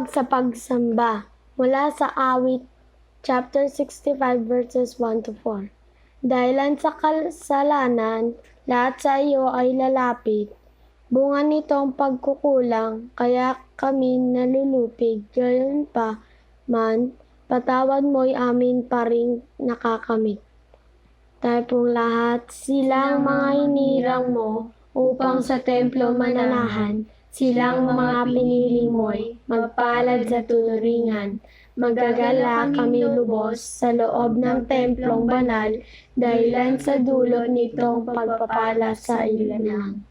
Tawag sa pagsamba mula sa Awit, chapter 65, verses 1 to 4. Dahilan sa kasalanan, lahat sa iyo ay lalapit. Bunga nito ang pagkukulang, kaya kami nalulupig. Gayon pa man, patawad mo'y amin pa rin nakakamit. Tayo pong lahat, silang mga hinirang mo upang sa templo mananahan, silang mga pinili mo'y magpalad sa tunuringan. Magagala kami lubos sa loob ng templong banal, dahilan sa dulot nitong pagpapala sa ilang.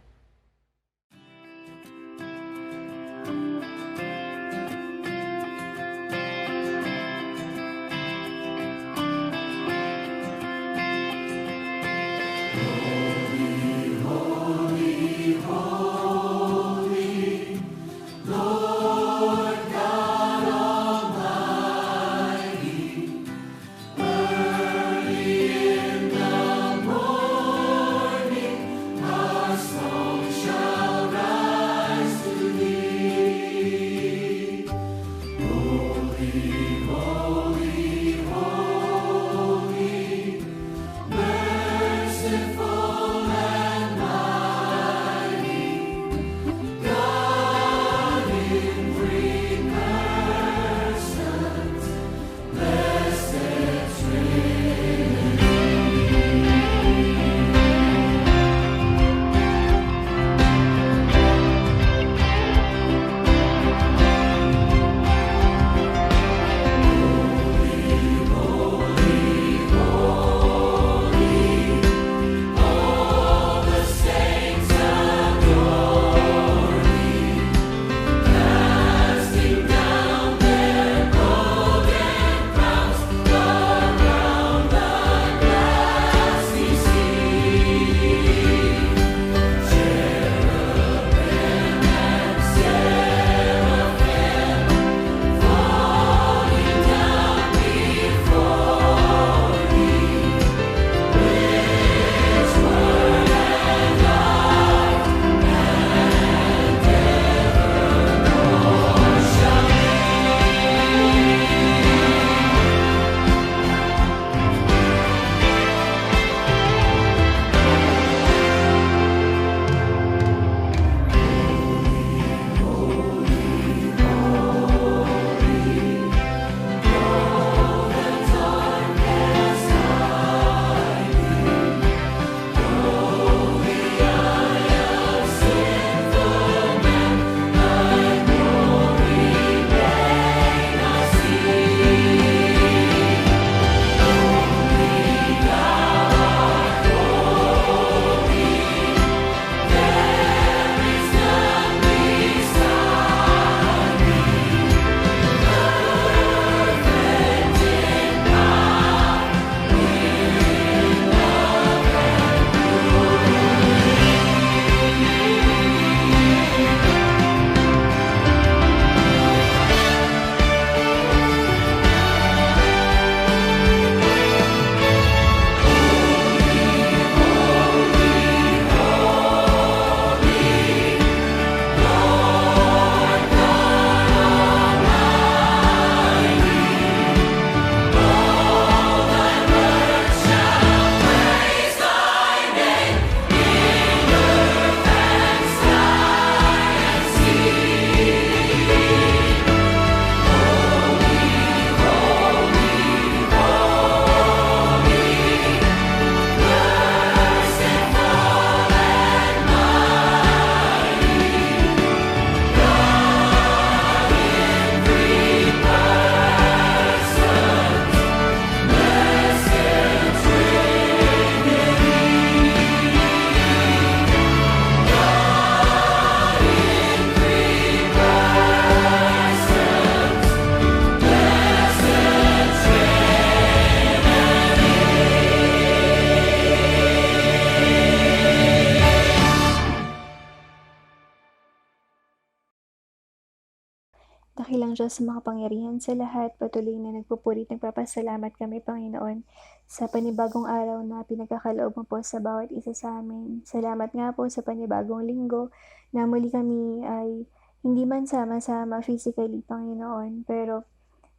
Dakilang Diyos makapangyarihan sa lahat, patuloy na nagpupurit, nagpapasalamat kami, Panginoon, sa panibagong araw na pinagkakaloob mo po sa bawat isa sa amin. Salamat nga po sa panibagong linggo na muli kami ay Hindi man sama-sama physically, Panginoon, pero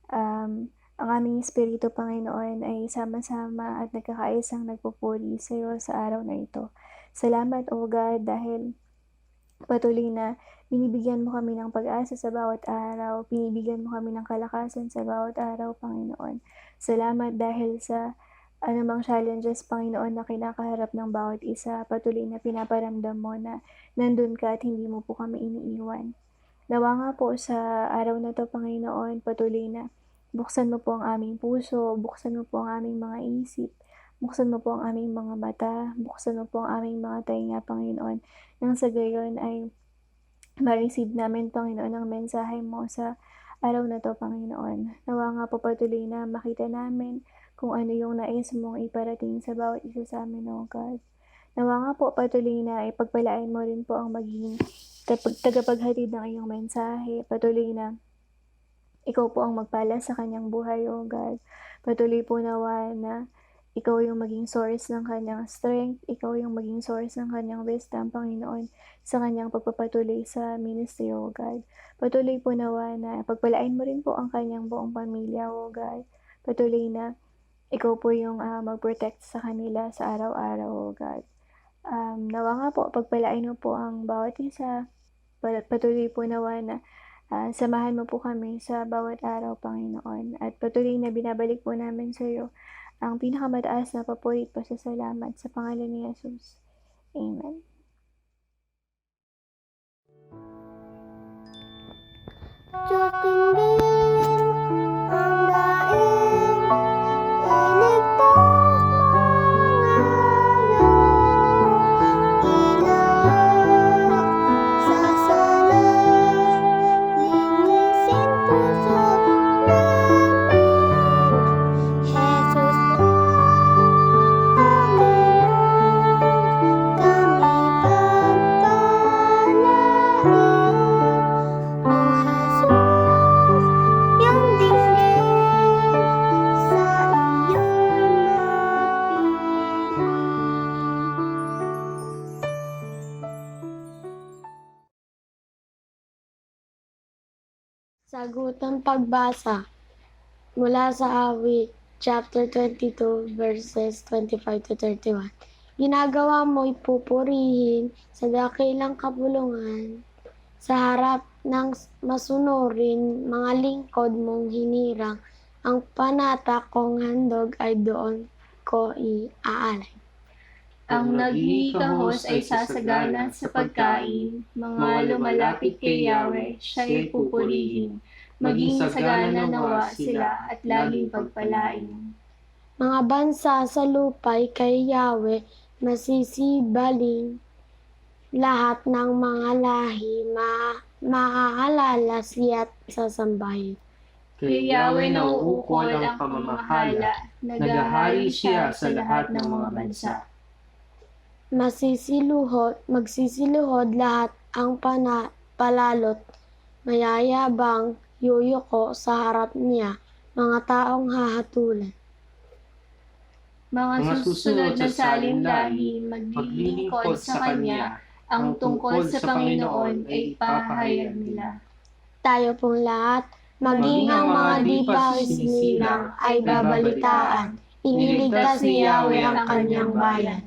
ang aming espiritu, Panginoon, ay sama-sama at nagkakaisang nagpupuri sa iyo sa araw na ito. Salamat, O God, dahil patuloy na binibigyan mo kami ng pag-asa sa bawat araw, binibigyan mo kami ng kalakasan sa bawat araw, Panginoon. Salamat dahil sa anumang challenges, Panginoon, na kinakaharap ng bawat isa, patuloy na pinaparamdam mo na nandun ka at hindi mo po kami iniiwan. Nawa nga po sa araw na to, Panginoon, patuloy na buksan mo po ang aming puso, buksan mo po ang aming mga isip, buksan mo po ang aming mga mata, buksan mo po ang aming mga tainga, Panginoon, nang sa gayon ay ma-receive namin, Panginoon, ang mensahe mo sa araw na to, Panginoon. Nawa nga po patuloy na makita namin kung ano yung nais mong iparating sa bawat isa sa amin, O God. Nawa nga po patuloy na ipagpalain mo rin po ang magiging tagapaghatid ng iyong mensahe. Patuloy na ikaw po ang magpala sa kanyang buhay, O God. Patuloy po nawa na ikaw yung maging source ng kanyang strength, ikaw yung maging source ng kanyang wisdom, Panginoon, sa kanyang pagpapatuloy sa ministry, O God. Patuloy po nawa na pagpalain mo rin po ang kanyang buong pamilya, O God. Patuloy na ikaw po yung mag-protect sa kanila sa araw-araw, O God. Nawa nga po, pagpalain mo po ang bawat isa. Patuloy po nawa na samahan mo po kami sa bawat araw, Panginoon. At patuloy na binabalik po namin sa iyo ang pinakamataas na papuri at pasasalamat sa pangalan ni Jesus. Amen. Diyos tinggin ang daing, iligtas mga ayaw, sa salat, linisin puso namin. Jesus, Panginoon, kami pagpapalain. O Jesus, yung dinggin sa iyong Sagutang pagbasa mula sa Awit, chapter 22, verses 25 to 31. Ginagawa mo'y pupurihin sa dakilang kapulungan, sa harap ng masunurin mga lingkod mong hinirang, ang panata kong handog ay doon ko iaalay. Ang naghihikahos ay sasagana sa pagkain, mga lumalapit kay Yahweh, siya'y pupurihin. Maging sagana nawa sila at laging pagpalain. Mga bansa sa lupay kay Yahweh masisibaling, lahat ng mga lahi maaalala siya't sasambahin. Kay Yahweh nauukol ang pamamahala, nagahari siya sa lahat ng mga bansa. Magsisiluhod lahat ang palalot, mayayabang yuyuko sa harap niya, mga taong hahatulan. Mga susunod na salinlahi maglilingkod sa Kanya, ang tungkol sa Panginoon ay ipahayag nila. Tayo pong lahat, maging ang mga di pa isinilang ay babalitaan, iniligtas ni Yahweh ang kanyang bayan.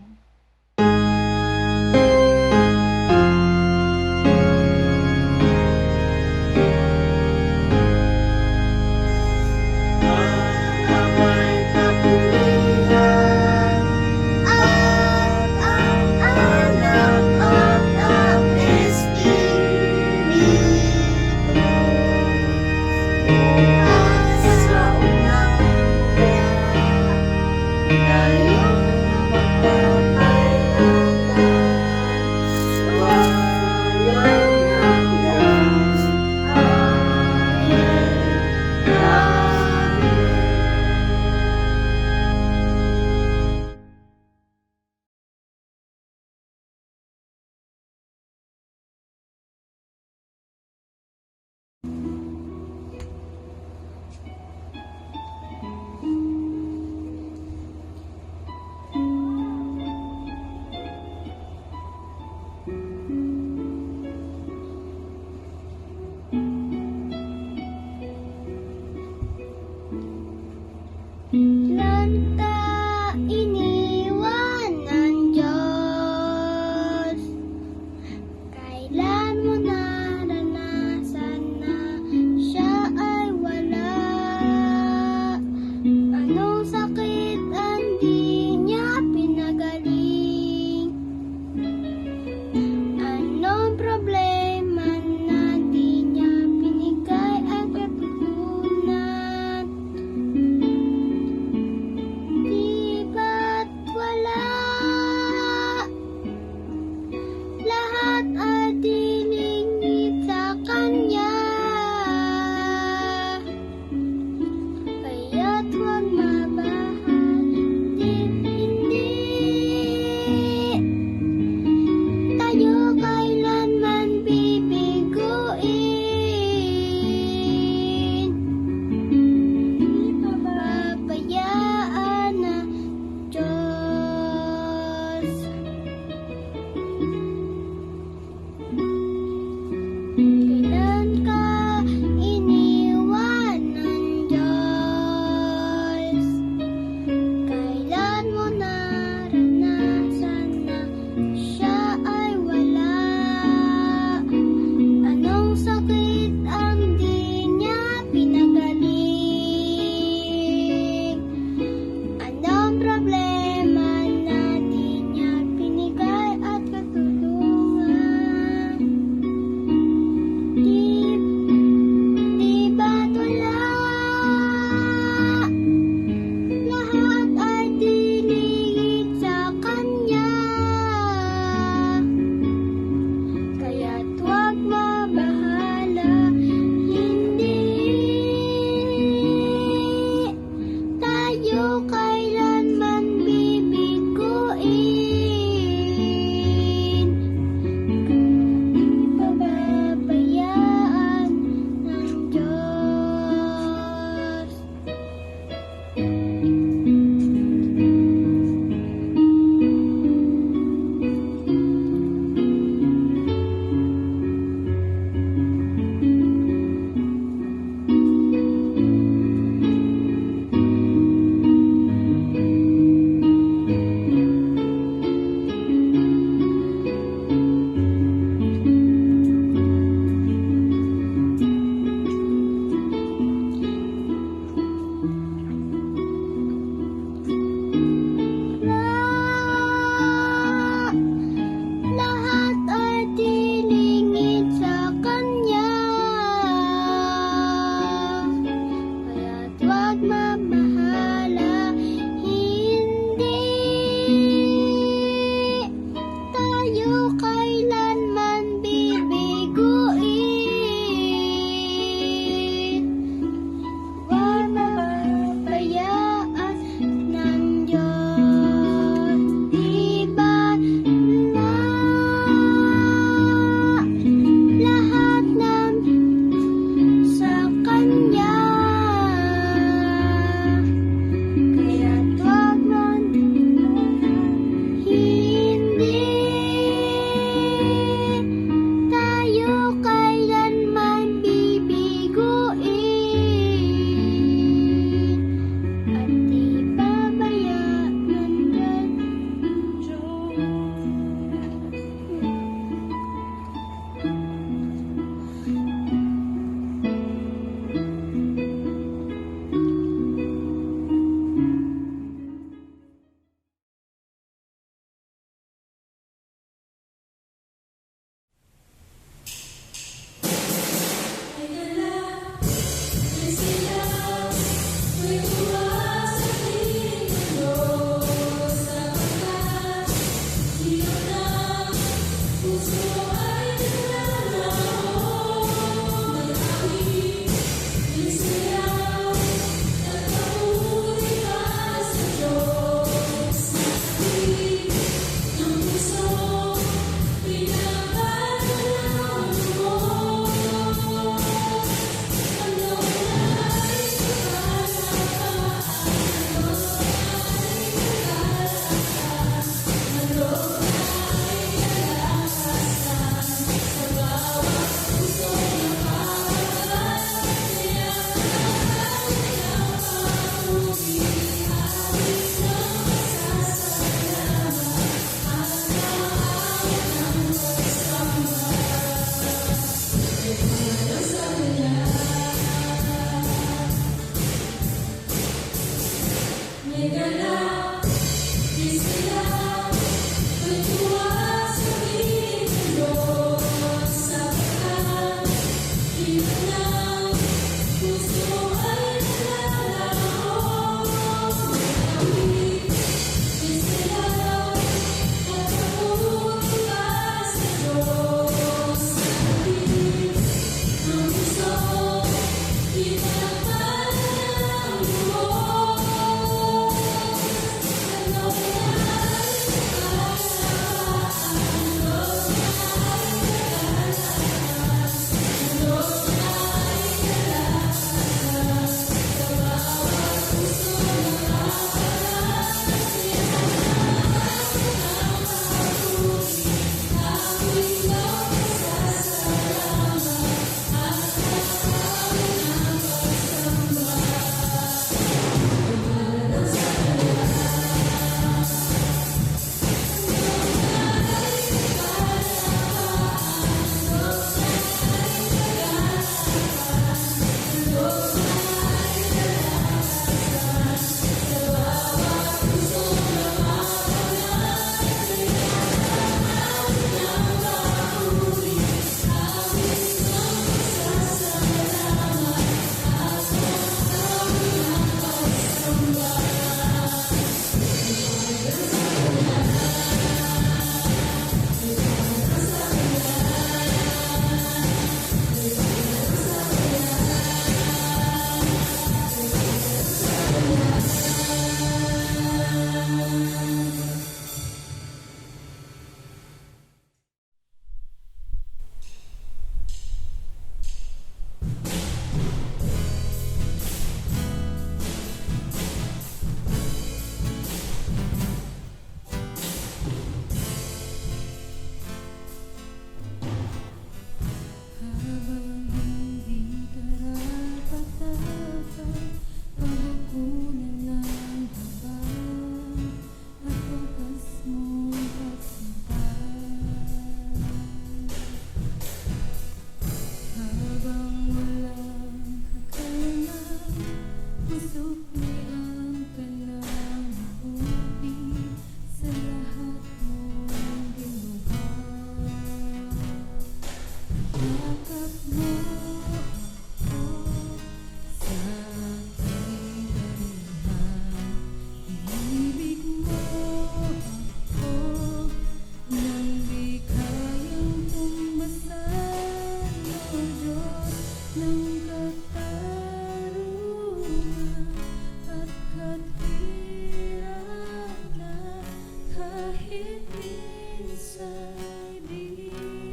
minsa'y di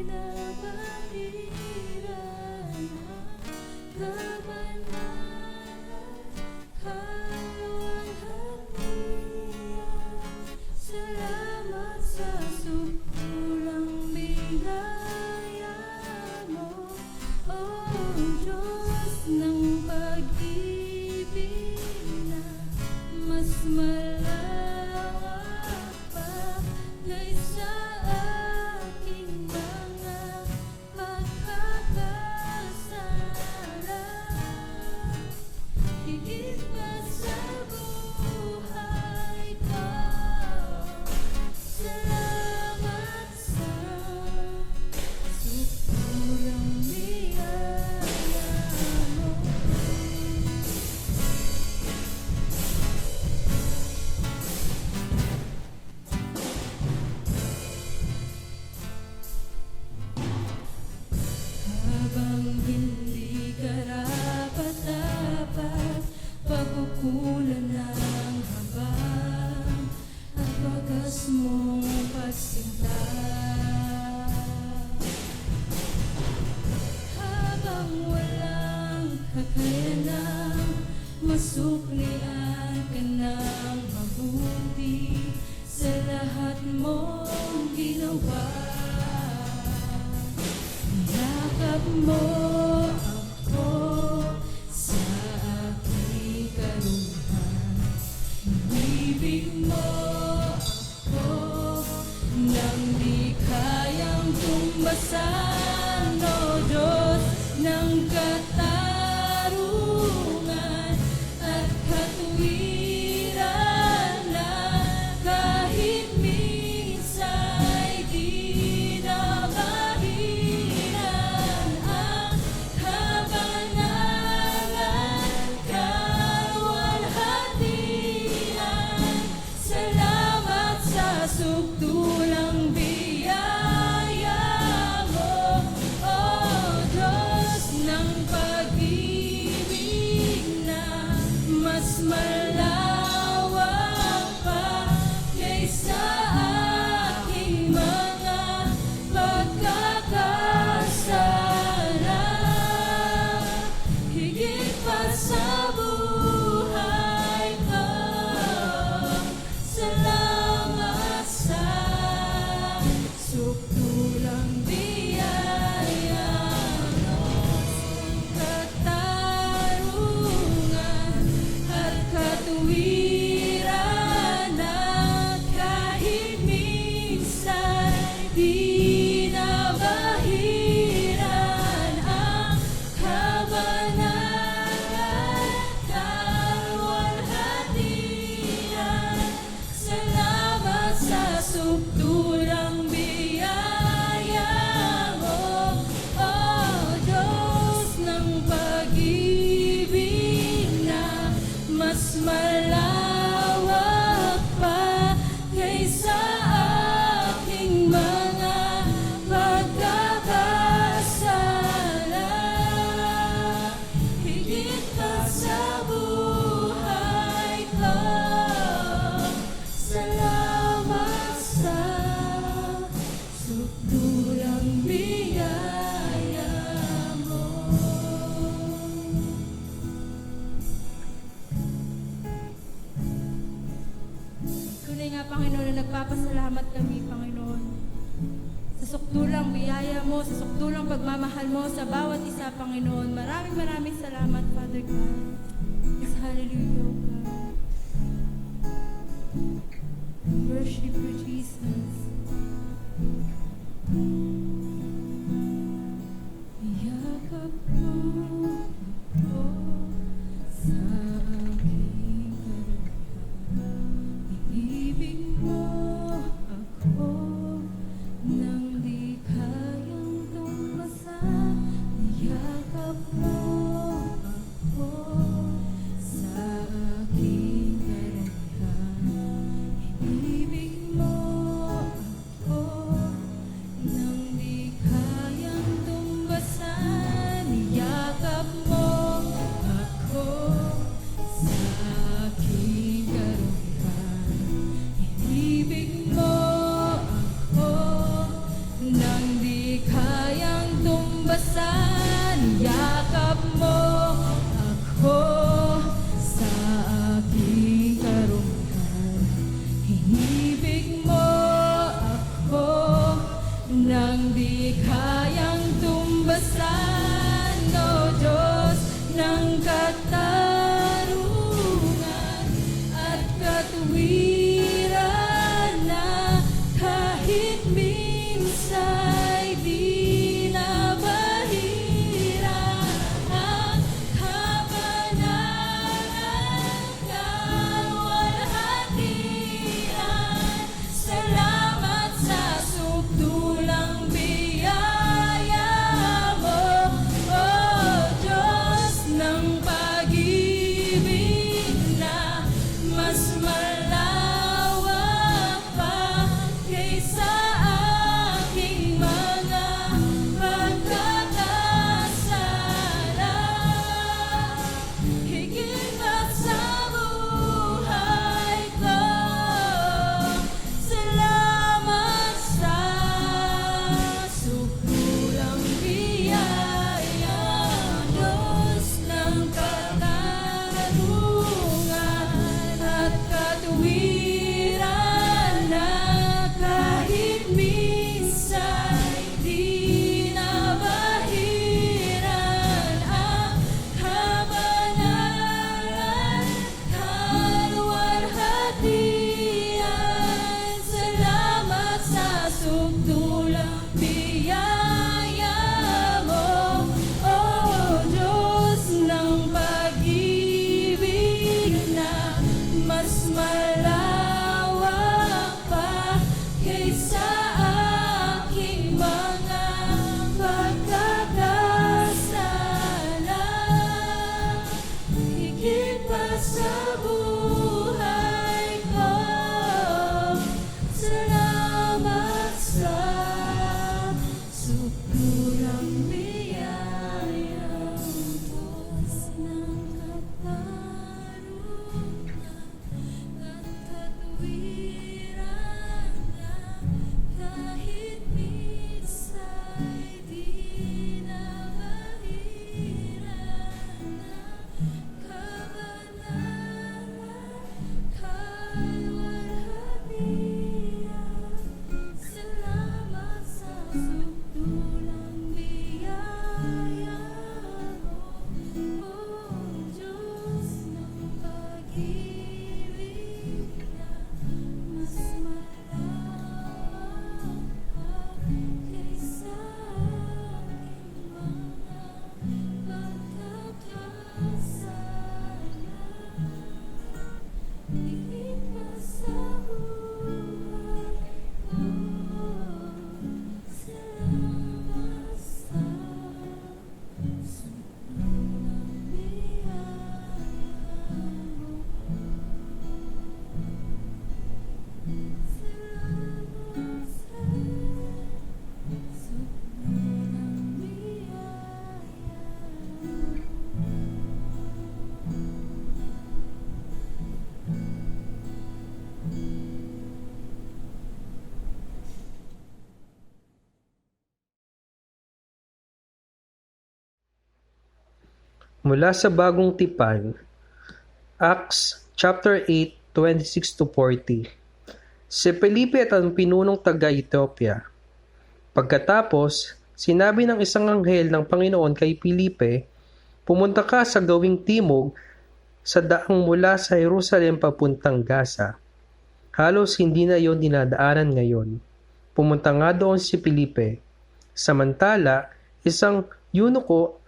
na mahirana. Kabanalan, kaluwalhatian, salamat sa sukulang bigaya mo, O Diyos ng pag-ibig na mas malawak pa kaysa aking mga pagkakasala. Higit pa sa buhay ko, salamat sa sukulang biyaya mo. Habang hindi karapat-dapat, pagkukulan ng habang at wagas mong pagsinta. Habang walang kakayanang masuklian ka ng mabuti sa lahat mong ginawa. Yakap mo ako sa aking karuhan, ibig mo ako nang di kayang tumbasan, O Diyos ng katarungan at katwiran, na kahit minsa'y di na mahiran ang kabanalan, kaluwalhatian. Salamat sa sukdulang biyaya mo, O Diyos ng pag-ibig na mas malawak pa kaysa aking mga pagkakasala. Higit pa sa buhay ko, salamat sa sukdulang biyaya mo. Katarungan at katwiran, na kahit minsa'y di na mahiran ang kabanalan, kaluwalhatian. Salamat sa sukdulang biyaya mo, O Diyos ng pag-ibig na mas malawak pa kaysa aking mga pagkakasala. Higit pa sa buhay ko, salamat sa sukdulang biyaya mo. Tunay nga, Panginoon, na nagpapasalamat kami, Panginoon, sa sukdulang biyaya mo, sa sukdulang pagmamahal mo sa bawat isa, Panginoon. Maraming salamat, Father God. Yes, hallelujah, O God. Worship you, Jesus. Yakap mo ako sa aking karuhan, ibig mo ako nang di kayang tumbasan. Yakap mo ako sa aking karuhan, ibig mo kaligtasan, O Diyos ng katarungan at katuwiran na kahit minsa'y di nabahira ang kabanalan, kaluwalhatian. Salamat sa sukdulang biyaya mo, O Diyos ng pag-ibig na mas malawak pa kaysa aking mga pagkakasala. Higit pa sa buhay ko, salamat sa sukulang biyaya, Diyos ng katarungan at katuwiran na kahit minsa'y di nabahiran ang kabanalan, kaluwalhatian. Salamat sa sukdulang biyaya mo, O Diyos ng pag-ibig na mas malawak pa kaysa aking mga pagkakasala. Higit pa sa buhay ko, salamat sa sukdulang biyaya, Diyos ng katarungan at katuwiran na kahit minsa'y di nabahiran ang kabanalan, kaluwalhatian. Salamat sa sukdulang biyaya mo, O Diyos ng pag-ibig na mas malawak pa kaysa aking mga pagkakasala. Higit pa sa buhay ko, salamat sa sukdulang biyaya mo. Salamat sa sukdulang biyaya mo. Mula sa Bagong Tipan, Acts chapter 8, 26-40. Si Felipe at ang pinunong taga-Ethiopia. Pagkatapos, sinabi ng isang anghel ng Panginoon kay Felipe, "Pumunta ka sa gawing timog sa daang mula sa Jerusalem papuntang Gaza." Halos hindi na yon dinadaanan ngayon. Pumunta nga doon si Felipe. Samantala, isang eunuko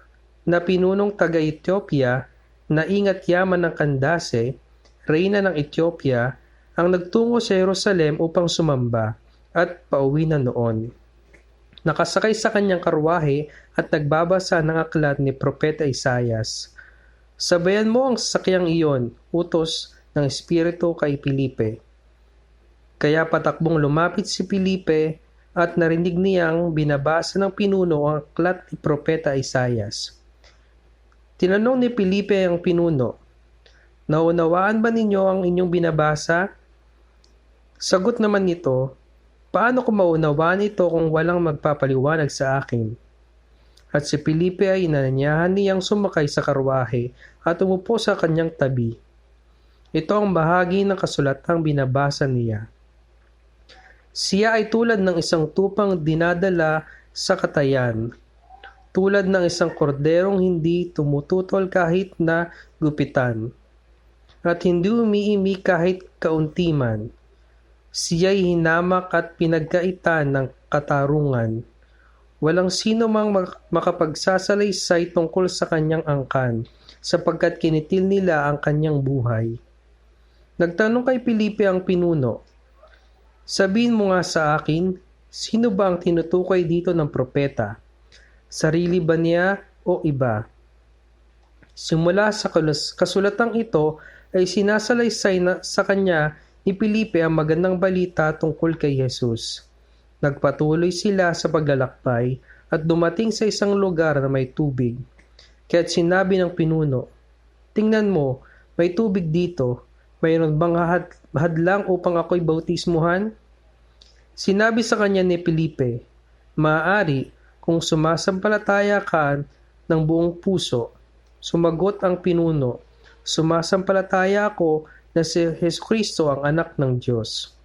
na pinunong taga-Ethiopia na ingat yaman ng Candace, reyna ng Ethiopia, ang nagtungo sa Jerusalem upang sumamba at pauwi na noon. Nakasakay sa kanyang karwahe at nagbabasa ng aklat ni Propeta Isaias. "Sabayan mo ang sasakyang iyon," utos ng Espiritu kay Felipe. Kaya patakbong lumapit si Felipe at narinig niyang binabasa ng pinuno ang aklat ni Propeta Isaias. Tinanong ni Felipe ang pinuno, "Naunawaan ba ninyo ang inyong binabasa?" Sagot naman nito, "Paano ko maunawaan ito kung walang magpapaliwanag sa akin?" At si Felipe ay inanyayahan niyang sumakay sa karwahe at umupo sa kanyang tabi. Ito ang bahagi ng kasulatang binabasa niya. Siya ay tulad ng isang tupang dinadala sa katayan. tulad ng isang korderong hindi tumututol kahit na gupitan, at hindi umiimik kahit kaunti man. Siya'y hinamak at pinagkaitan ng katarungan. Walang sino mang makapagsasalaysay tungkol sa kanyang angkan, sapagkat kinitil nila ang kanyang buhay. Nagtanong kay Felipe ang pinuno, "Sabihin mo nga sa akin, sino ba ang tinutukoy dito ng propeta? Sarili ba niya o iba?" Simula sa kasulatang ito ay sinasalaysay na sa kanya ni Felipe ang magandang balita tungkol kay Jesus. Nagpatuloy sila sa paglalakbay at dumating sa isang lugar na may tubig. Kaya't sinabi ng pinuno, "Tingnan mo, may tubig dito. Mayroon bang hadlang upang ako'y bautismuhan?" Sinabi sa kanya ni Felipe, "Maaari kung sumasampalataya ka ng buong puso." Sumagot ang pinuno, "Sumasampalataya ako na si Jesucristo ang anak ng Diyos."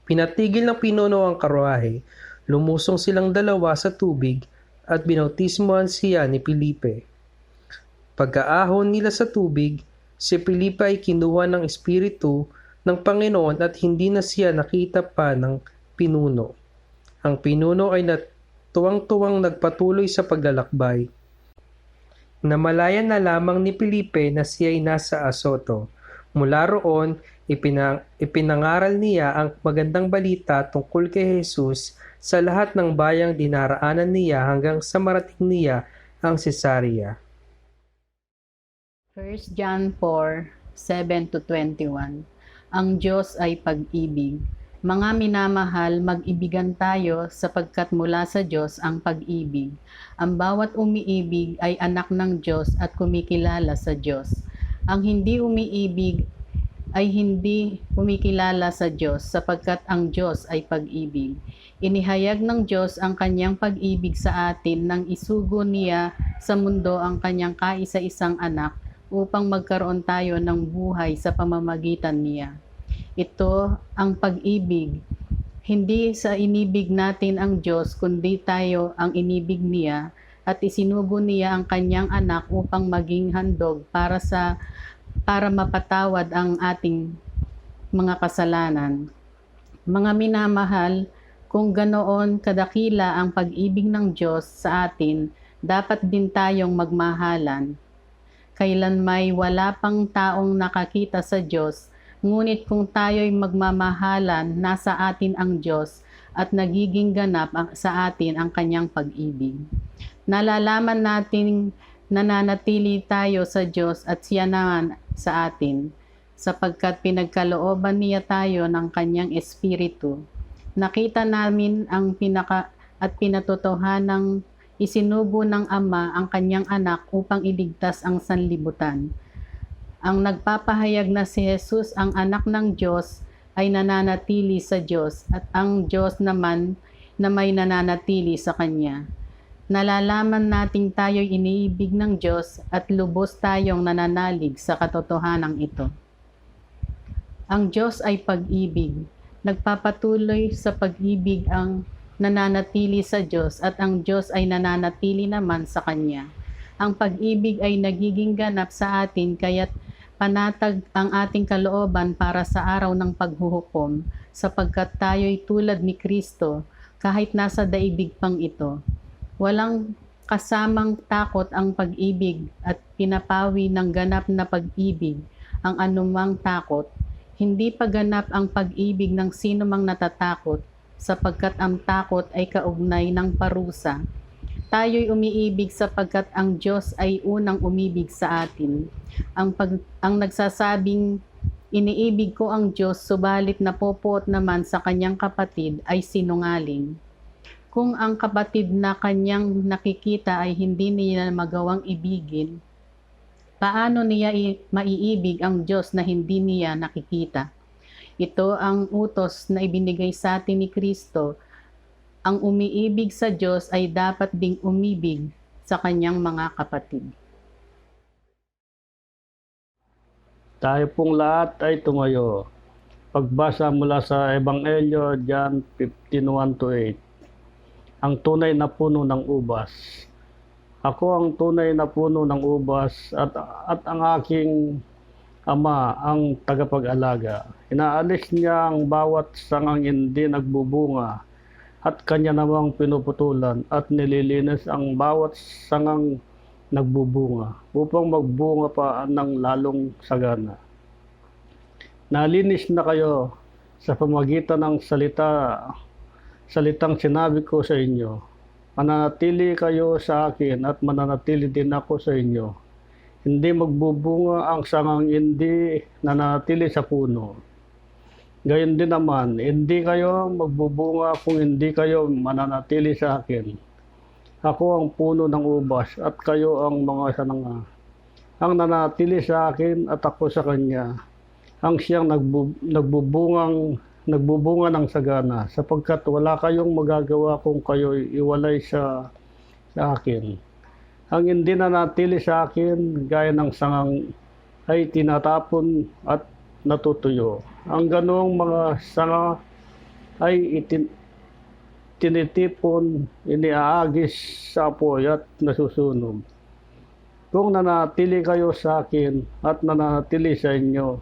Pinatigil ng pinuno ang karwahe, lumusong silang dalawa sa tubig at binautismuhan siya ni Felipe. Pagkaahon nila sa tubig, si Felipe ay kinuha ng Espiritu ng Panginoon at hindi na siya nakita pa ng pinuno. Ang pinuno ay tuwang-tuwang nagpatuloy sa paglalakbay. Namalayan na lamang ni Felipe na siya ay nasa Azoto. Mula roon, ipinangaral niya ang magandang balita tungkol kay Jesus sa lahat ng bayang dinaraanan niya hanggang sa marating niya ang Cesarea. 1 John 4:7-21. Ang Diyos ay pag-ibig. Mga minamahal, mag-ibigan tayo sapagkat mula sa Diyos ang pag-ibig. Ang bawat umiibig ay anak ng Diyos at kumikilala sa Diyos. Ang hindi umiibig ay hindi kumikilala sa Diyos sapagkat ang Diyos ay pag-ibig. Inihayag ng Diyos ang kanyang pag-ibig sa atin nang isugo niya sa mundo ang kanyang kaisa-isang anak upang magkaroon tayo ng buhay sa pamamagitan niya. Ito ang pag-ibig. Hindi sa inibig natin ang Diyos kundi tayo ang inibig niya at isinugo niya ang kanyang anak upang maging handog para mapatawad ang ating mga kasalanan. Mga minamahal, kung ganoon kadakila ang pag-ibig ng Diyos sa atin, dapat din tayong magmahalan. Kailanmay wala pang taong nakakita sa Diyos, ngunit kung tayo'y magmamahalan, nasa atin ang Diyos at nagiging ganap sa atin ang kanyang pag-ibig. Nalalaman natin nananatili tayo sa Diyos at siya naman sa atin, sapagkat pinagkalooban niya tayo ng kanyang Espiritu. Nakita namin ang pinatotohanang isinugo ng Ama ang kanyang anak upang iligtas ang sanlibutan. Ang nagpapahayag na si Jesus ang anak ng Diyos ay nananatili sa Diyos at ang Diyos naman na may nananatili sa Kanya. Nalalaman nating tayo'y iniibig ng Diyos at lubos tayong nananalig sa katotohanang ito. Ang Diyos ay pag-ibig. Nagpapatuloy sa pag-ibig ang nananatili sa Diyos at ang Diyos ay nananatili naman sa Kanya. Ang pag-ibig ay nagiging ganap sa atin kaya't panatag ang ating kalooban para sa araw ng paghuhukom sapagkat tayo'y tulad ni Kristo kahit nasa daigdig pang ito. Walang kasamang takot ang pag-ibig at pinapawi ng ganap na pag-ibig ang anumang takot. Hindi pa ganap ang pag-ibig ng sino mang natatakot sapagkat ang takot ay kaugnay ng parusa. Tayo'y umiibig sapagkat ang Diyos ay unang umibig sa atin. Ang nagsasabing, "Iniibig ko ang Diyos, subalit napopoot naman sa kanyang kapatid," ay sinungaling. Kung ang kapatid na kanyang nakikita ay hindi niya magawang ibigin, paano niya maiibig ang Diyos na hindi niya nakikita? Ito ang utos na ibinigay sa atin ni Kristo. Ang umiibig sa Diyos ay dapat ding umibig sa kanyang mga kapatid. Tayo pong lahat ay tumayo. Pagbasa mula sa Ebanghelyo, John 15:1-8. Ang tunay na puno ng ubas. Ako ang tunay na puno ng ubas at ang aking Ama ang tagapag-alaga. Inaalis niya ang bawat sangang hindi nagbubunga at kanya namang pinuputulan at nililinis ang bawat sangang nagbubunga upang magbunga pa ng lalong sagana. Nalinis na kayo sa pamagitan ng salitang sinabi ko sa inyo. Mananatili kayo sa akin at mananatili din ako sa inyo. Hindi magbubunga ang sangang hindi nananatili sa puno. Gayon din naman, hindi kayo magbubunga kung hindi kayo mananatili sa akin. Ako ang puno ng ubas at kayo ang mga sananga. Ang nananatili sa akin at ako sa kanya, ang siyang nagbubunga ng sagana, sapagkat wala kayong magagawa kung kayo iwalay sa akin. Ang hindi nanatili sa akin, gaya ng sangang ay tinatapon at natutuyo. Ang ganong mga sanga ay tinitipon, iniaagis sa apoy at nasusunog. Kung nanatili kayo sa akin at nanatili sa inyo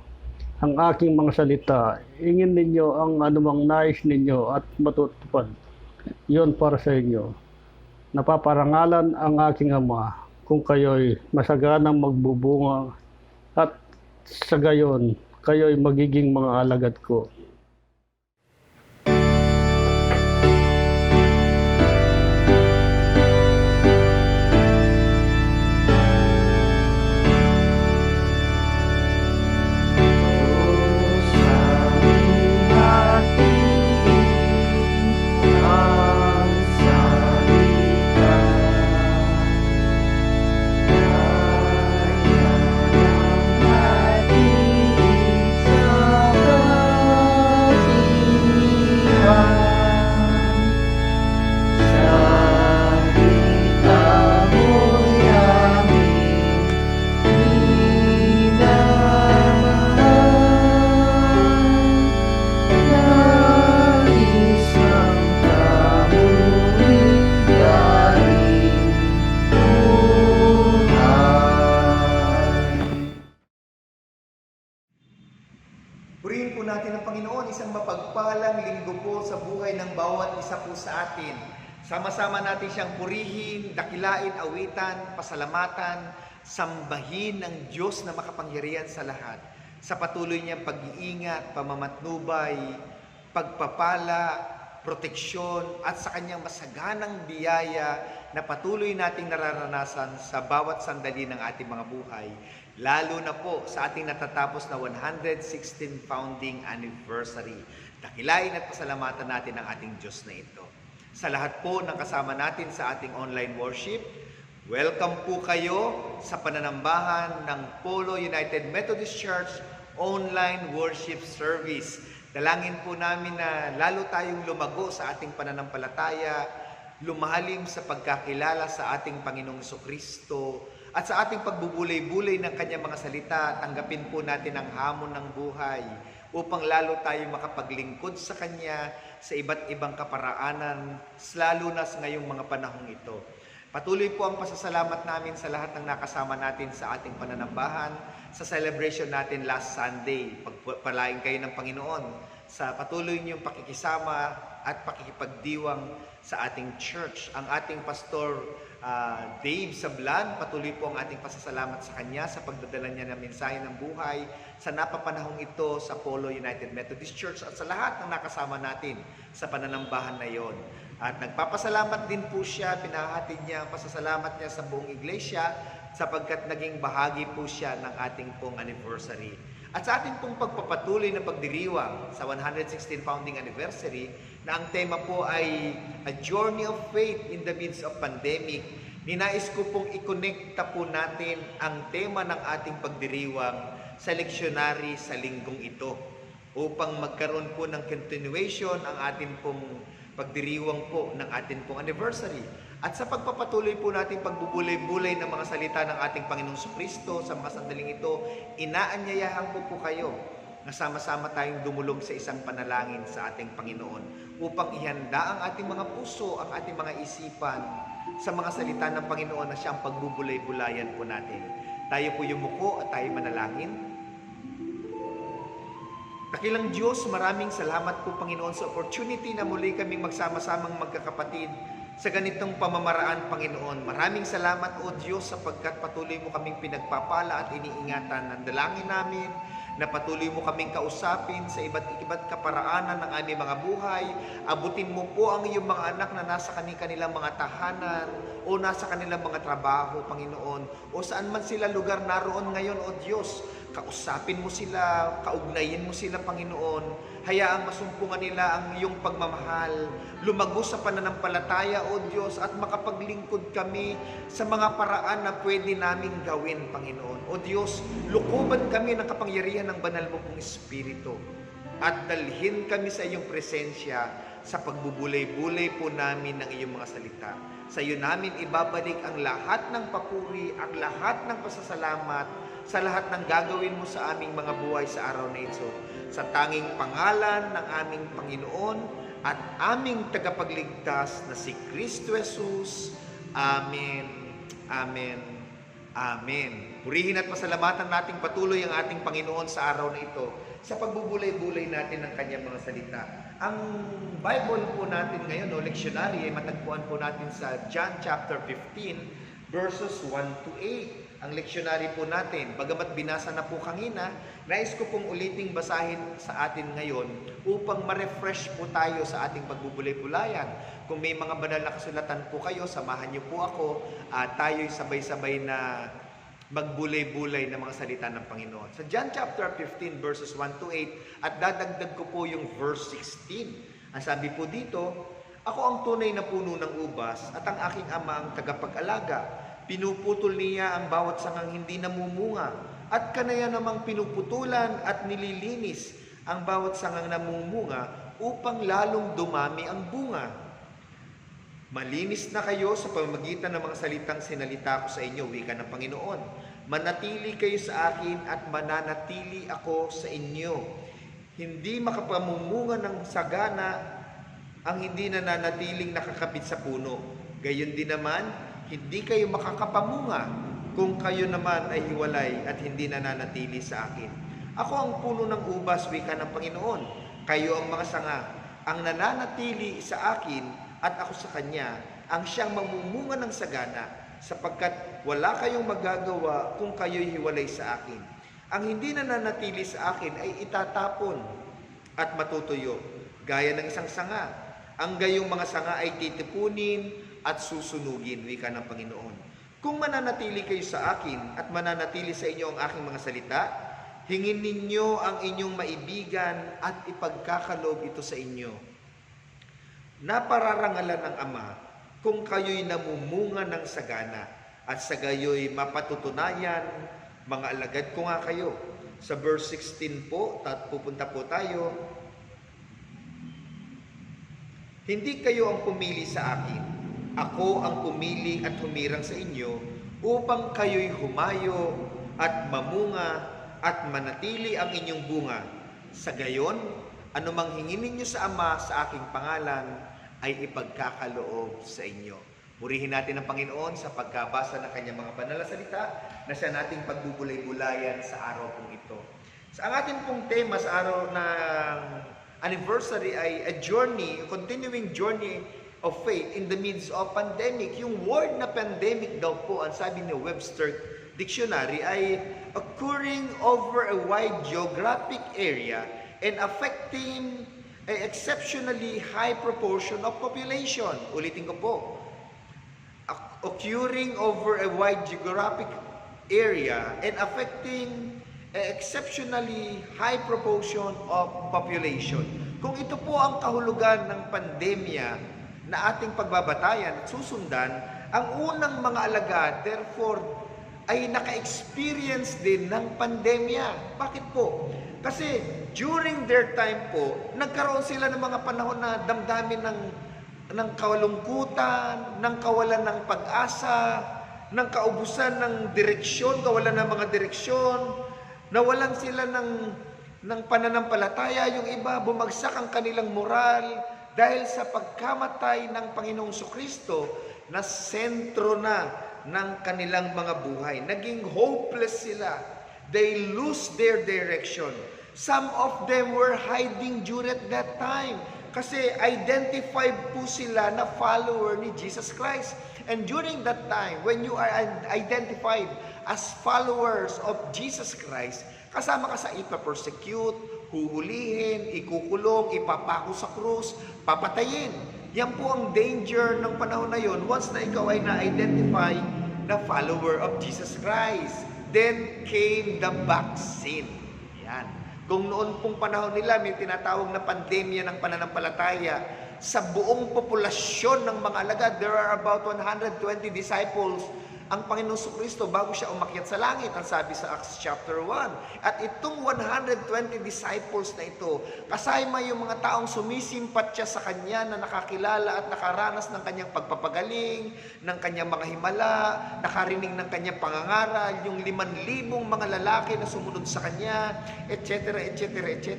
ang aking mga salita, ingin ninyo ang anumang nais ninyo at matutupad. Iyon para sa inyo. Napaparangalan ang aking Ama kung kayo'y masaganang magbubunga at sa gayon, kayo'y magiging mga alagad ko. Purihin po natin ang Panginoon, isang mapagpalang linggo po sa buhay ng bawat isa po sa atin. Sama-sama natin siyang purihin, dakilain, awitan, pasalamatan, sambahin ng Diyos na makapangyarihan sa lahat. Sa patuloy niyang pag-iingat, pamamatnubay, pagpapala, proteksyon, at sa kanyang masaganang biyaya na patuloy nating nararanasan sa bawat sandali ng ating mga buhay. Lalo na po sa ating natatapos na 116 founding anniversary. Dakilain at pasalamatan natin ang ating Diyos na ito. Sa lahat po ng kasama natin sa ating online worship, welcome po kayo sa pananambahan ng Polo United Methodist Church online worship service. Dalangin po namin na lalo tayong lumago sa ating pananampalataya, lumalim sa pagkakilala sa ating Panginoong Jesucristo, at sa ating pagbubulay-bulay ng kanyang mga salita, tanggapin po natin ang hamon ng buhay upang lalo tayo makapaglingkod sa kanya sa iba't ibang kaparaanan, lalo na sa ngayong mga panahong ito. Patuloy po ang pasasalamat namin sa lahat ng nakasama natin sa ating pananambahan, sa celebration natin last Sunday. Pagpalain kayo ng Panginoon sa patuloy niyong pakikisama at pakikipagdiwang sa ating church. Ang ating pastor Dave Sablan, patuloy po ang ating pasasalamat sa kanya sa pagdadala niya ng mensahe ng buhay sa napapanahong ito sa Polo United Methodist Church at sa lahat ng nakasama natin sa pananambahan na yon. At nagpapasalamat din po siya, pinahatid niya ang pasasalamat niya sa buong iglesia sapagkat naging bahagi po siya ng ating pong anniversary. At sa ating pong pagpapatuloy na pagdiriwang sa 116 founding anniversary, na ang tema po ay A Journey of Faith in the Midst of Pandemic, ninais ko pong i-connecta po natin ang tema ng ating pagdiriwang sa leksyonary sa linggong ito upang magkaroon po ng continuation ang ating pong pagdiriwang po ng ating pong anniversary. At sa pagpapatuloy po natin pagbubulay-bulay ng mga salita ng ating Panginoong Jesucristo sa mga sandaling ito, inaanyayahan ko po kayo na sama-sama tayong dumulog sa isang panalangin sa ating Panginoon upang ihanda ang ating mga puso, ang ating mga isipan sa mga salita ng Panginoon na siyang pagbubulay-bulayan po natin. Tayo po yumuko at tayo manalangin. Dakilang Diyos, maraming salamat po Panginoon sa opportunity na muli kaming magsama-samang magkakapatid sa ganitong pamamaraan, Panginoon. Maraming salamat, O Diyos, sapagkat patuloy mo kaming pinagpapala at iniingatan ng dalangin namin, na patuloy mo kaming kausapin sa iba't kaparaanan ng aming mga buhay. Abutin mo po ang iyong mga anak na nasa kanilang mga tahanan o nasa kanilang mga trabaho, Panginoon, o saan man sila lugar naroon ngayon, O Diyos. Kausapin mo sila, kaugnayin mo sila, Panginoon. Hayaang masumpungan nila ang iyong pagmamahal, lumago sa pananampalataya, O Diyos, at makapaglingkod kami sa mga paraan na pwede naming gawin, Panginoon. O Diyos, lukuban kami ng kapangyarihan ng banal mo pong Espiritu at dalhin kami sa iyong presensya sa pagbubulay-bulay po namin ng iyong mga salita. Sa iyo namin ibabalik ang lahat ng papuri, ang lahat ng pasasalamat, sa lahat ng gagawin mo sa aming mga buhay sa araw na ito. Sa tanging pangalan ng aming Panginoon at aming tagapagligtas na si Kristo Jesus. Amen. Amen. Amen. Purihin at pasalamatan nating patuloy ang ating Panginoon sa araw na ito sa pagbubulay-bulay natin ng kanyang mga salita. Ang Bible po natin ngayon, o lectionary, ay matagpuan po natin sa John chapter 15, verses 1 to 8. Ang lectionary po natin, bagamat binasa na po kanina, nais ko pong uliting basahin sa atin ngayon upang ma-refresh po tayo sa ating pagbubulay-bulayan. Kung may mga banal na kasulatan po kayo, samahan niyo po ako at tayo'y sabay-sabay na magbulay-bulay ng mga salita ng Panginoon. Sa John chapter 15 verses 1 to 8, at dadagdag ko po yung verse 16. Ang sabi po dito, ako ang tunay na puno ng ubas at ang aking ama ang tagapag-alaga. Pinuputol niya ang bawat sangang hindi namumunga, at kanaya namang pinuputulan at nililinis ang bawat sangang namumunga upang lalong dumami ang bunga. Malinis na kayo sa pamamagitan ng mga salitang sinalita ko sa inyo, wika ng Panginoon. Manatili kayo sa akin at mananatili ako sa inyo. Hindi makapamumunga ng sagana ang hindi nananatiling nakakabit sa puno. Gayon din naman, hindi kayo makakapamunga kung kayo naman ay hiwalay at hindi nananatili sa akin. Ako ang puno ng ubas, wika ng Panginoon. Kayo ang mga sanga, ang nananatili sa akin at ako sa Kanya, ang siyang mamumunga ng sagana, sapagkat wala kayong magagawa kung kayo'y hiwalay sa akin. Ang hindi nananatili sa akin ay itatapon at matutuyo, gaya ng isang sanga. Ang gayong mga sanga ay titipunin at susunugin, wika ng Panginoon. Kung mananatili kayo sa akin at mananatili sa inyo ang aking mga salita, hingin ninyo ang inyong maibigan at ipagkakaloob ito sa inyo. Napararangalan ng Ama kung kayo'y namumunga ng sagana at sa gayo'y mapatutunayan, mga alagad ko nga kayo. Sa verse 16 po, pupunta po tayo. Hindi kayo ang pumili sa akin. Ako ang pumili at humirang sa inyo upang kayo'y humayo at mamunga at manatili ang inyong bunga. Sa gayon, anumang hingin ninyo sa Ama sa aking pangalan ay ipagkakaloob sa inyo. Purihin natin ang Panginoon sa pagkabasa ng kanyang mga banal na salita na siya nating pagbubulay-bulayan sa araw pong ito. Sa ating pong tema sa araw ng anniversary ay a journey, a continuing journey of faith in the midst of pandemic. Yung word na pandemic daw po, ang sabi ni Webster Dictionary, ay occurring over a wide geographic area and affecting an exceptionally high proportion of population. Ulitin ko po. Occurring over a wide geographic area and affecting an exceptionally high proportion of population. Kung ito po ang kahulugan ng pandemya na ating pagbabatayan at susundan, ang unang mga alagad, therefore, ay naka-experience din ng pandemya. Bakit po? Kasi during their time po, nagkaroon sila ng mga panahon na damdamin ng kalungkutan, ng kawalan ng pag-asa, ng kaubusan ng direksyon, kawalan ng mga direksyon, nawalan sila ng pananampalataya, yung iba bumagsak ang kanilang moral dahil sa pagkamatay ng Panginoong Kristo na sentro na ng kanilang mga buhay. Naging hopeless sila. They lose their direction. Some of them were hiding during that time kasi identified po sila na follower ni Jesus Christ. And during that time, when you are identified as followers of Jesus Christ, kasama ka sa ipapersecute, huhulihin, ikukulong, ipapako sa krus, papatayin. Yan po ang danger ng panahon na yon once na ikaw ay na-identify na follower of Jesus Christ. Then came the vaccine. Yan. Kung noon pong panahon nila may tinatawag na pandemya ng pananampalataya, sa buong populasyon ng mga alagad, there are about 120 disciples ang Panginoong Kristo bago siya umakyat sa langit, ang sabi sa Acts chapter 1. At itong 120 disciples na ito, kasama yung mga taong sumisimpatya sa Kanya na nakakilala at nakaranas ng Kanyang pagpapagaling, ng Kanyang mga himala, nakarinig ng Kanyang pangangaral, yung 5,000 mga lalaki na sumunod sa Kanya, etc., etc., etc.,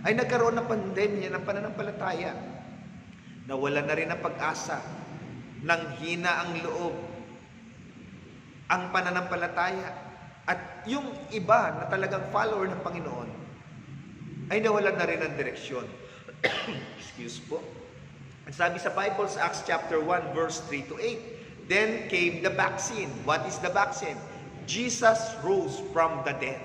ay nagkaroon ng pandemya ng pananampalataya. Nawala na rin ang pag-asa, nang hina ang loob, ang pananampalataya, at yung iba na talagang follower ng Panginoon ay nawalan na rin ng direksyon. Excuse po. Ang sabi sa Bible sa Acts chapter 1 verse 3 to 8, then came the vaccine. What is the vaccine? Jesus rose from the dead.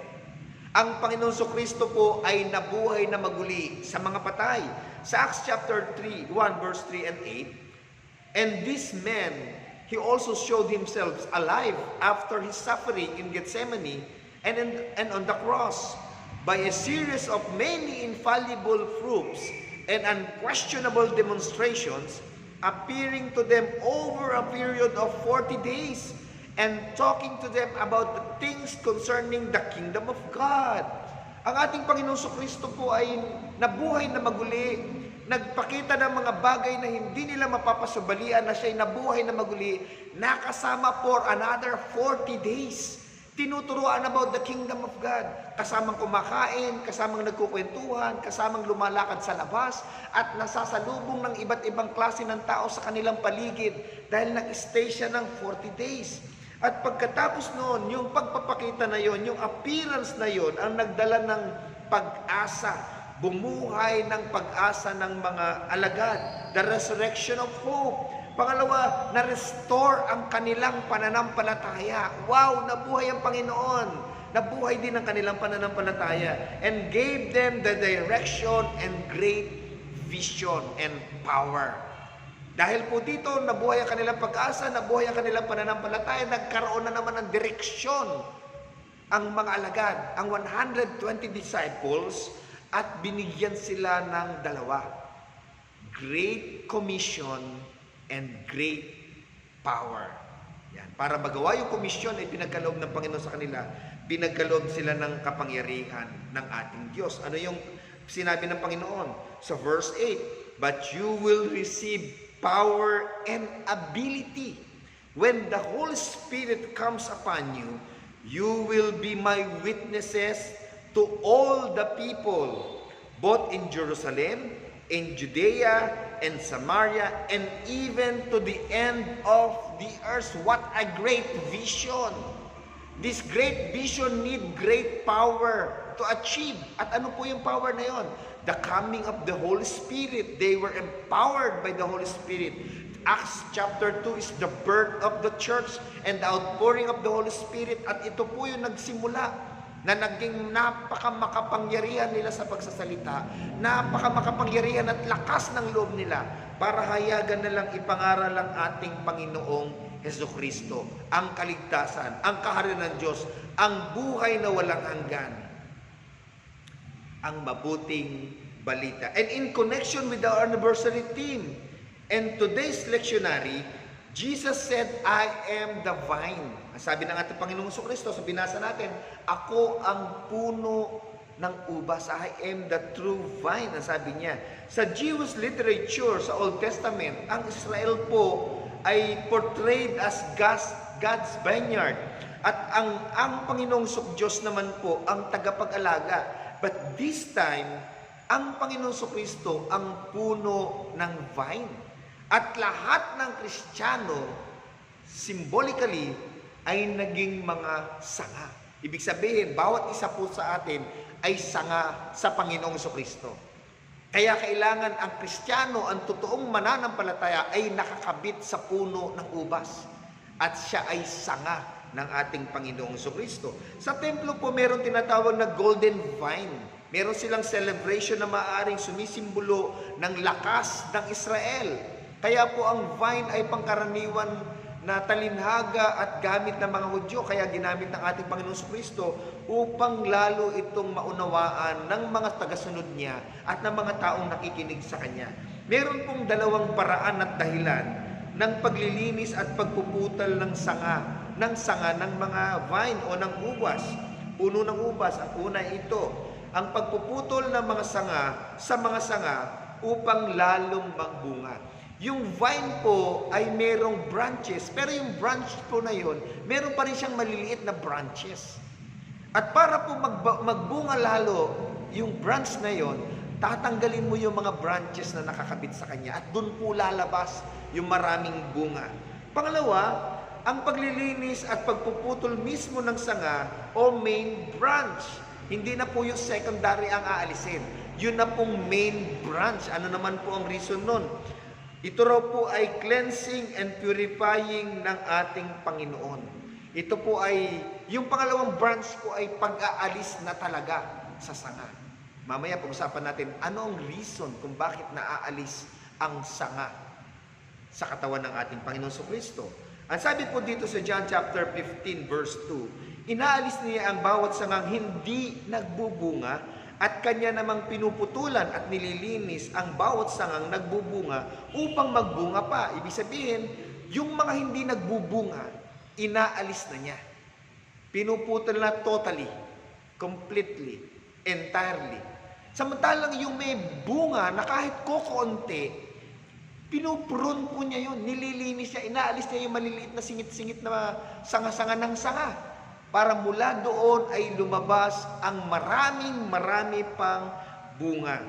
Ang Panginoon Kristo po ay nabuhay na maguli sa mga patay. Sa Acts chapter 1 verse 3 and 8, and this man, He also showed Himself alive after His suffering in Gethsemane and on the cross by a series of many infallible proofs and unquestionable demonstrations, appearing to them over a period of 40 days and talking to them about the things concerning the kingdom of God. Ang ating Panginoong Kristo po ay nabuhay na maguli. Nagpakita ng mga bagay na hindi nila mapapasubalian na siya'y nabuhay na maguli, nakasama for another 40 days. Tinuturuan about the kingdom of God. Kasamang kumakain, kasamang nagkukwentuhan, kasamang lumalakad sa labas, at nasasalubong ng iba't ibang klase ng tao sa kanilang paligid dahil nag-stay siya ng 40 days. At pagkatapos noon, yung pagpapakita na yon, yung appearance na yon, ang nagdala ng pag-asa, bumuhay ng pag-asa ng mga alagad, the resurrection of hope. Pangalawa, na-restore ang kanilang pananampalataya. Wow, nabuhay ang Panginoon. Nabuhay din ang kanilang pananampalataya and gave them the direction and great vision and power. Dahil po dito, nabuhay ang kanilang pag-asa, nabuhay ang kanilang pananampalataya, nagkaroon na naman ng direksyon ang mga alagad, ang 120 disciples, at binigyan sila ng dalawa, Great Commission and Great Power. Yan. Para magawa yung komisyon ay pinagkaloob ng Panginoon sa kanila, pinagkaloob sila ng kapangyarihan ng ating Diyos. Ano yung sinabi ng Panginoon? Sa verse 8, but you will receive power and ability. When the Holy Spirit comes upon you, you will be my witnesses to all the people, both in Jerusalem, in Judea, and Samaria, and even to the end of the earth. What a great vision! This great vision need great power to achieve. At ano po yung power na yon? The coming of the Holy Spirit. They were empowered by the Holy Spirit. Acts chapter 2 is the birth of the church and the outpouring of the Holy Spirit. At ito po yung nagsimula na naging napakamakapangyarihan nila sa pagsasalita, napakamakapangyarihan at lakas ng loob nila para hayagan na lang ipangaral ang ating Panginoong Hesukristo, ang kaligtasan, ang kaharian ng Diyos, ang buhay na walang hanggan, ang mabuting balita. And in connection with our anniversary theme and today's lectionary, Jesus said, I am the vine. Sabi ng ating Panginoong Kristo, sa binasa natin, ako ang puno ng ubas. I am the true vine, ang sabi niya. Sa Jewish literature, sa Old Testament, ang Israel po ay portrayed as God's vineyard. At ang Panginoong Diyos naman po, ang tagapag-alaga. But this time, ang Panginoon Kristo ang puno ng vine. At lahat ng Kristiyano, symbolically, ay naging mga sanga. Ibig sabihin, bawat isa po sa atin ay sanga sa Panginoong Kristo. Kaya kailangan ang Kristiyano, ang totoong mananampalataya ay nakakabit sa puno ng ubas. At siya ay sanga ng ating Panginoong Kristo. Sa templo po, meron tinatawag na golden vine. Meron silang celebration na maaaring sumisimbolo ng lakas ng Israel. Kaya po ang vine ay pangkaraniwan na talinhaga at gamit ng mga Hudyo, kaya ginamit ng ating Panginoong Kristo upang lalo itong maunawaan ng mga tagasunod niya at ng mga taong nakikinig sa Kanya. Meron pong dalawang paraan at dahilan ng paglilinis at pagpuputal ng sanga ng mga vine o ng ubas, puno ng ubas. Ang una ito, ang pagpuputol ng mga sanga sa mga sanga upang lalong magbunga. Yung vine po ay merong branches, pero yung branch po na yun, meron pa rin siyang maliliit na branches. At para po magbunga lalo, yung branch na yon, tatanggalin mo yung mga branches na nakakabit sa kanya at doon po lalabas yung maraming bunga. Pangalawa, ang paglilinis at pagpuputol mismo ng sanga o main branch. Hindi na po yung secondary ang aalisin. Yun na pong main branch. Ano naman po ang reason nun? Ito raw po ay cleansing and purifying ng ating Panginoon. Ito po ay, yung pangalawang branch po ay pag-aalis na talaga sa sanga. Mamaya pag-usapan natin ano ang reason kung bakit naaalis ang sanga sa katawan ng ating Panginoon Kristo. Ang sabi po dito sa John chapter 15 verse 2, inaalis niya ang bawat sangang hindi nagbubunga at kanya namang pinuputulan at nililinis ang bawat sangang nagbubunga upang magbunga pa. Ibig sabihin, yung mga hindi nagbubunga, inaalis na niya. Pinuputol na totally, completely, entirely. Samantalang yung may bunga na kahit kokonti, pinupurun po niya yun, nililinis niya, inaalis niya yung maliliit na singit-singit na sanga-sanga ng sanga. Para mula doon ay lumabas ang marami pang bunga.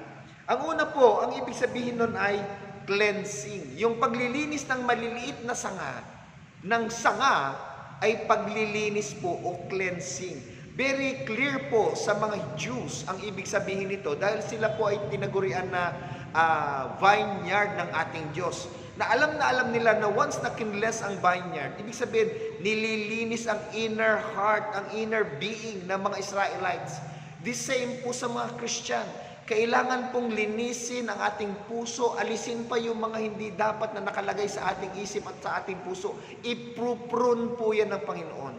Ang una po, ang ibig sabihin nun ay cleansing. Yung paglilinis ng maliliit na sanga, ng sanga ay paglilinis po o cleansing. Very clear po sa mga Jews ang ibig sabihin nito dahil sila po ay tinagurian na vineyard ng ating Diyos. Na alam nila na once na kinless ang vineyard, ibig sabihin, nililinis ang inner heart, ang inner being ng mga Israelites. The same po sa mga Christian. Kailangan pong linisin ang ating puso, alisin pa yung mga hindi dapat na nakalagay sa ating isip at sa ating puso. Iprune po yan ng Panginoon.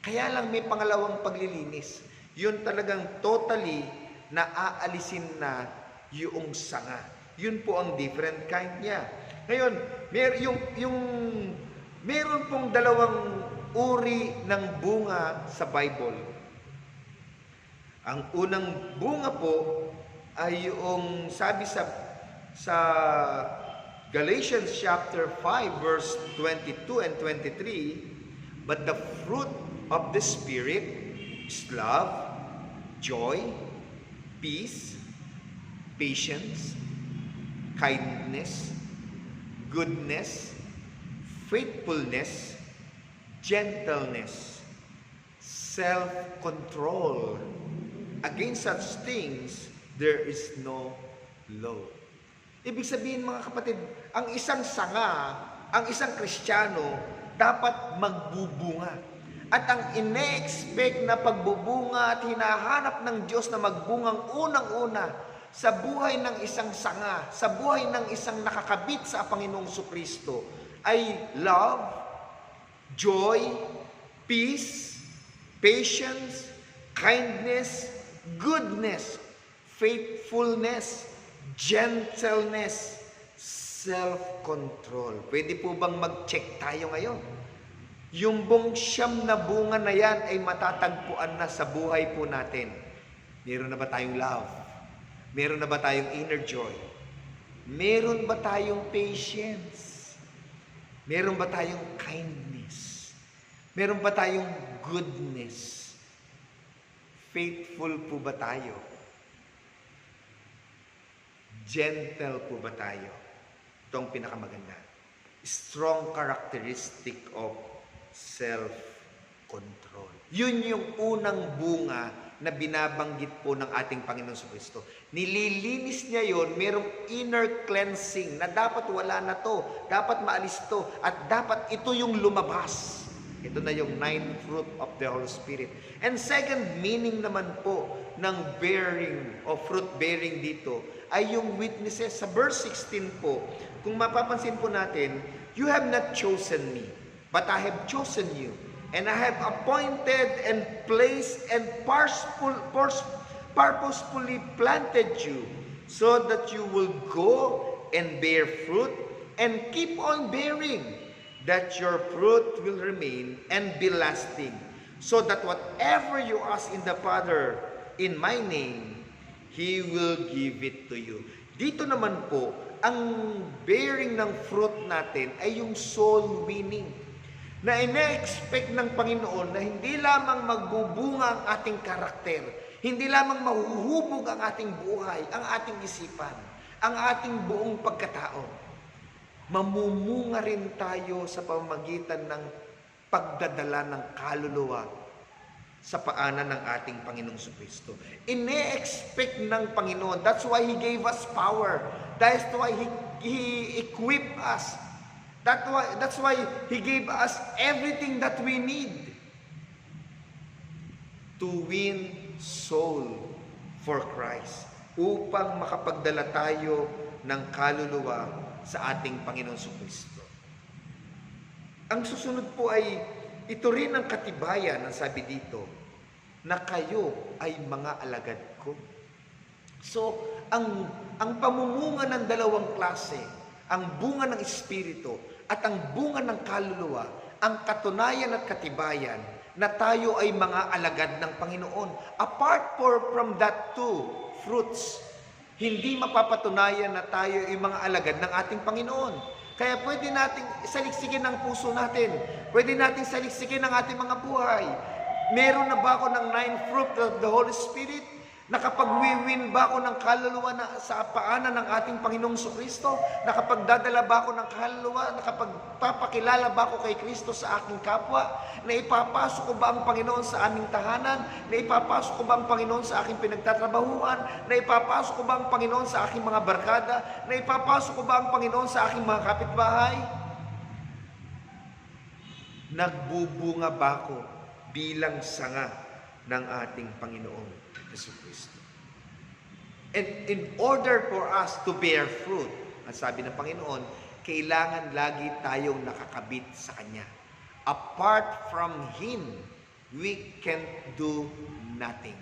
Kaya lang may pangalawang paglilinis. Yun talagang totally na aalisin na yung sanga. Yun po ang different kind niya. Ngayon, meron pong dalawang uri ng bunga sa Bible. Ang unang bunga po ay yung sabi sa Galatians chapter 5 verse 22 and 23, but the fruit of the Spirit is love, joy, peace, patience, kindness, goodness, faithfulness, gentleness, self-control. Against such things, there is no law. Ibig sabihin mga kapatid, ang isang sanga, ang isang Kristiyano, dapat magbubunga. At ang ine-expect na pagbubunga at hinahanap ng Diyos na magbungang unang-una sa buhay ng isang sanga, sa buhay ng isang nakakabit sa Panginoong Kristo ay love, joy, peace, patience, kindness, goodness, faithfulness, gentleness, self-control. Pwede po bang mag-check tayo ngayon? Yung bong siyam na bunga na yan ay matatagpuan na sa buhay po natin. Meron na ba tayong love? Meron na ba tayong inner joy? Meron ba tayong patience? Meron ba tayong kindness? Meron ba tayong goodness? Faithful po ba tayo? Gentle po ba tayo? Ito ang pinakamaganda. Strong characteristic of self-control. Yun yung unang bunga na binabanggit po ng ating Panginoon sa Kristo. Nililinis niya yon, merong inner cleansing na dapat wala na to, dapat maalis to, at dapat ito yung lumabas. Ito na yung 9th fruit of the Holy Spirit. And second meaning naman po ng bearing o fruit bearing dito ay yung witnesses. Sa verse 16 po, kung mapapansin po natin, you have not chosen me, but I have chosen you. And I have appointed and placed and purposefully planted you so that you will go and bear fruit and keep on bearing, that your fruit will remain and be lasting, so that whatever you ask in the Father in my name, He will give it to you. Dito naman po, ang bearing ng fruit natin ay yung soul winning, na ina-expect ng Panginoon na hindi lamang magbubunga ang ating karakter, hindi lamang mahuhubog ang ating buhay, ang ating isipan, ang ating buong pagkatao. Mamumunga rin tayo sa pamamagitan ng pagdadala ng kaluluwa sa paanan ng ating Panginoong Kristo. Ine-expect ng Panginoon. That's why He gave us power. That's why He equipped us. That's why He gave us everything that we need to win soul for Christ, upang makapagdala tayo ng kaluluwa sa ating Panginoon Kristo. Ang susunod po ay ito rin ang katibayan, ang sabi dito, na kayo ay mga alagad ko. So, ang pamumunga ng dalawang klase, ang bunga ng Espiritu at ang bunga ng kaluluwa, ang katunayan at katibayan na tayo ay mga alagad ng Panginoon. Apart from that two fruits, hindi mapapatunayan na tayo ay mga alagad ng ating Panginoon. Kaya pwede nating saliksikin ang puso natin. Pwede nating saliksikin ang ating mga buhay. Meron na ba ako ng 9 fruit of the Holy Spirit? Nakapag-win ba ako ng kaluluwa sa paanan ng ating Panginoong Kristo? Nakapagdadala ba ako ng kaluluwa? Nakapagpapakilala ba ako kay Kristo sa aking kapwa? Naipapasok ko ba ang Panginoon sa aming tahanan? Naipapasok ko ba ang Panginoon sa aking pinagtatrabahuan? Naipapasok ko ba ang Panginoon sa aking mga barkada? Naipapasok ko ba ang Panginoon sa aking mga kapitbahay? Nagbubunga ba ako bilang sanga ng ating Panginoon Jesucristo? And in order for us to bear fruit, ang sabi ng Panginoon, kailangan lagi tayong nakakabit sa Kanya. Apart from Him, we can't do nothing.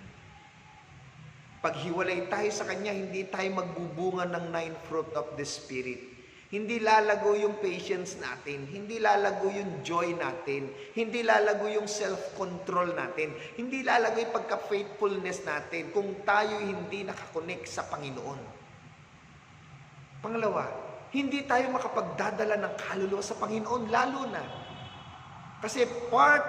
Pag hiwalay tayo sa Kanya, hindi tayo magbubunga ng 9 fruit of the Spirit. Hindi lalago yung patience natin, hindi lalago yung joy natin, hindi lalago yung self-control natin, hindi lalago yung pagka-faithfulness natin kung tayo hindi nakakonect sa Panginoon. Pangalawa, hindi tayo makapagdadala ng kaluluwa sa Panginoon, lalo na. Kasi part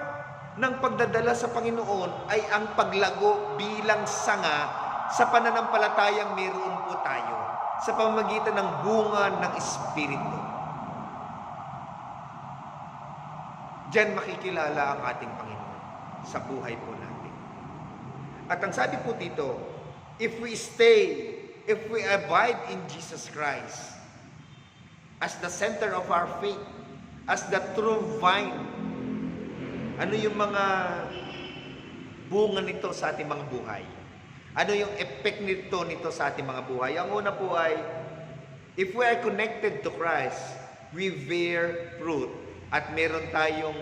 ng pagdadala sa Panginoon ay ang paglago bilang sanga sa pananampalatayang mayroon po tayo, sa pamamagitan ng bunga ng Espiritu. Diyan makikilala ang ating Panginoon sa buhay po natin. At ang sabi po dito, if we abide in Jesus Christ as the center of our faith, as the true vine, ano yung mga bunga nito sa ating mga buhay? Ano yung effect nito sa ating mga buhay? Ang una po ay, if we are connected to Christ, we bear fruit at meron tayong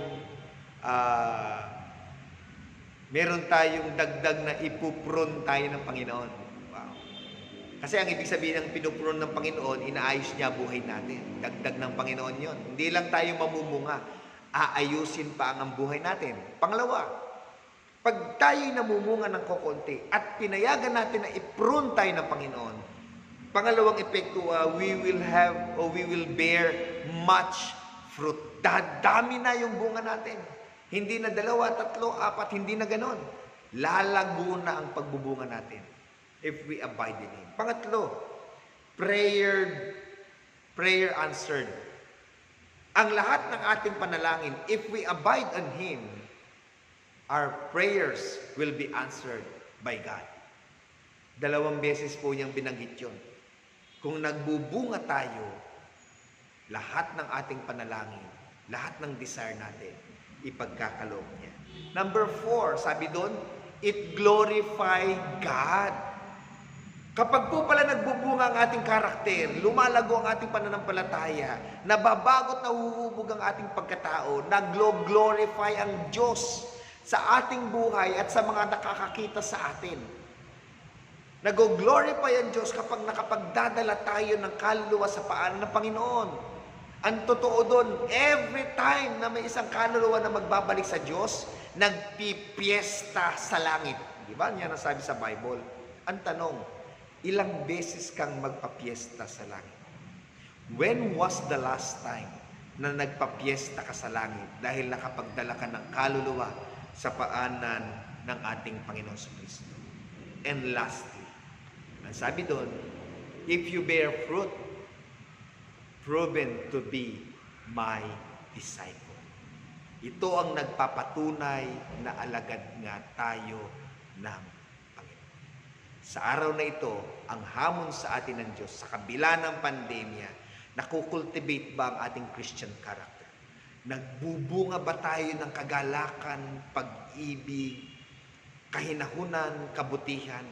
dagdag na ipupron tayo ng Panginoon. Wow. Kasi ang ibig sabihin ng pinupron ng Panginoon, inaayos niya buhay natin. Dagdag ng Panginoon yon. Hindi lang tayo mamumunga, aayusin pa ang buhay natin. Pangalawa, pag tayo'y namumunga ng kokonti at pinayagan natin na i-prune tayo ng Panginoon, pangalawang epekto, we will bear much fruit. Dadami na yung bunga natin. Hindi na 2, 3, 4, hindi na ganon. lalago na ang pagbubunga natin if we abide in Him. Pangatlo, prayer answered. Ang lahat ng ating panalangin, if we abide on Him, our prayers will be answered by God. 2 beses po niyang binanggit yun. Kung nagbubunga tayo, lahat ng ating panalangin, lahat ng desire natin, ipagkakaloob niya. Number 4, sabi doon, it glorify God. Kapag po pala nagbubunga ang ating karakter, lumalago ang ating pananampalataya, nababagot na huhubog ang ating pagkatao, nag-glorify ang Diyos sa ating buhay at sa mga nakakakita sa atin. Nag-glorify ang Diyos kapag nakapagdadala tayo ng kaluluwa sa paanan ng Panginoon. Ang totoo doon, every time na may isang kaluluwa na magbabalik sa Diyos, nagpipiesta sa langit. Di ba? Yan ang sabi sa Bible. Ang tanong, ilang beses kang magpapiesta sa langit? When was the last time na nagpapiesta ka sa langit dahil nakapagdala ka ng kaluluwa sa paanan ng ating Panginoon sa Kristo? And lastly, ang sabi doon, if you bear fruit, proven to be my disciple. Ito ang nagpapatunay na alagad nga tayo ng Panginoon. Sa araw na ito, ang hamon sa atin ng Diyos, sa kabila ng pandemya, nakukultivate ba ang ating Christian character? Nagbubunga ba tayo ng kagalakan, pag-ibig, kahinahunan, kabutihan,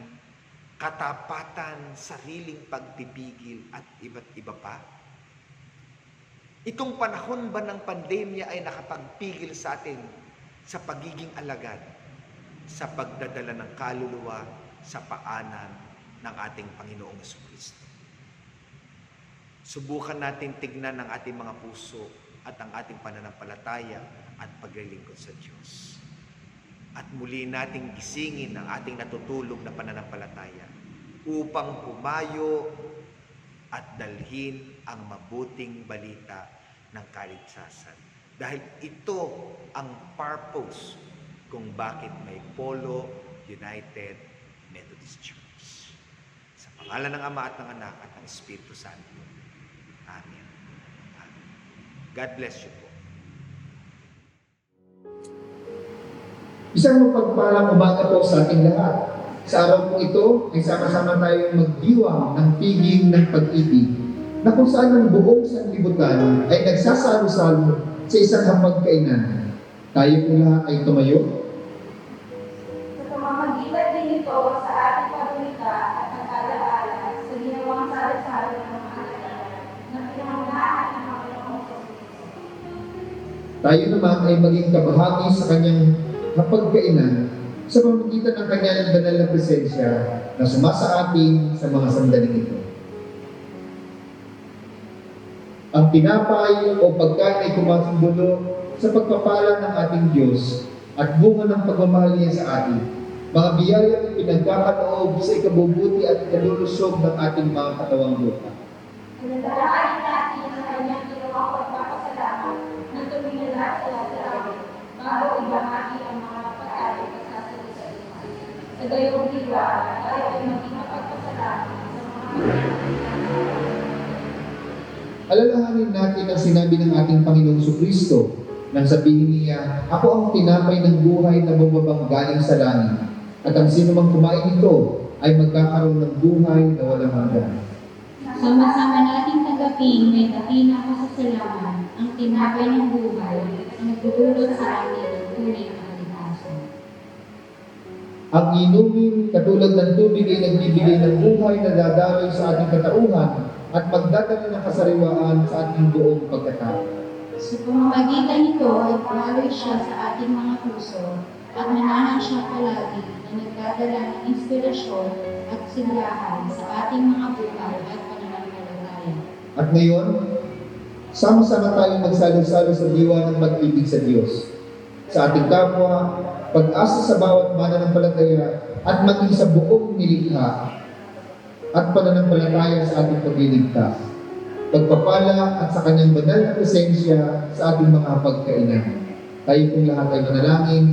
katapatan, sariling pagtibigil, at iba't iba pa? Itong panahon ba ng pandemya ay nakapagpigil sa atin sa pagiging alagad, sa pagdadala ng kaluluwa sa paanan ng ating Panginoong Jesucristo? Subukan natin tignan ang ating mga puso at ang ating pananampalataya at paglilingkod sa Diyos. At muli nating gisingin ang ating natutulog na pananampalataya upang humayo at dalhin ang mabuting balita ng kaligtasan. Dahil ito ang purpose kung bakit may Polo United Methodist Church. Sa pangalan ng Ama at ng Anak at ng Espiritu Santo. Amen. Amen. God bless you po. Isang mapagpalang umaga po sa ating lahat. Sa araw po ito ay sama-sama tayong magdiwang ng piging ng pag-ibig na kung saan ang buong sanlibutan ay nagsasalo-salo sa isang hapagkainan. Tayo po lahat ay tumayo. Sa pamamagitan din ito sa ating pagulita at pag-alaala sa ginawang salo-salo ng mga alala na pinangunahan ng Panginoong Jesucristo. Tayo naman ay maging kabahagi sa kanyang hapagkainan sa pamamagitan ng kanyang banal na presensya na sumasa atin sa mga sandaling ito. Ang tinapay o pagkain ay kumasimbolo sa pagpapala ng ating Diyos at bunga ng pagmamahal niya sa atin. Mga biyayang pinagkakaloob sa ikabubuti at ikalulusog ng ating mga katawang lupa. Nagdalaanin natin ang kanyang ginawang pagpapasalamat na tumingin lahat sa langit bago ibahagi ang mga pag-ari at sasalita. Sa gayong diwa, tayo ay maging mapagpasalamat sa mga Alalahanin natin ang sinabi ng ating Panginoong Jesucristo nang sabihin niya, "Ako ang tinapay ng buhay na bumabang galing sa langit, at ang sino mang kumain nito ay magkakaroon ng buhay na walang hanggan." Sama-sama nating tanggapin may dakilang kasasalaman ang tinapay ng buhay na nagdudulot sa atin ng tunay na kaligtasan. Ang inumin katulad ng tubig ay nagbibigay ng buhay na dadaloy sa ating katauhan at magdadala ng kasariwaan sa ating buong pagkatao. Sa pamamagitan nito ay pumaloy siya sa ating mga puso at manahan siya palagi na nagdadala ng inspirasyon at siglahan sa ating mga buhay at pananampalataya. At ngayon, sama-sama tayong magsalo-salo sa diwa ng pag-ibig sa Diyos, sa ating kapwa, pag-asa sa bawat mananampalataya at maging sa buong nilikha at pananampalataya sa ating pagliligtas, pagpapala at sa kanyang banal na presensya sa ating mga pagkainan. Tayo pong lahat ay manalangin.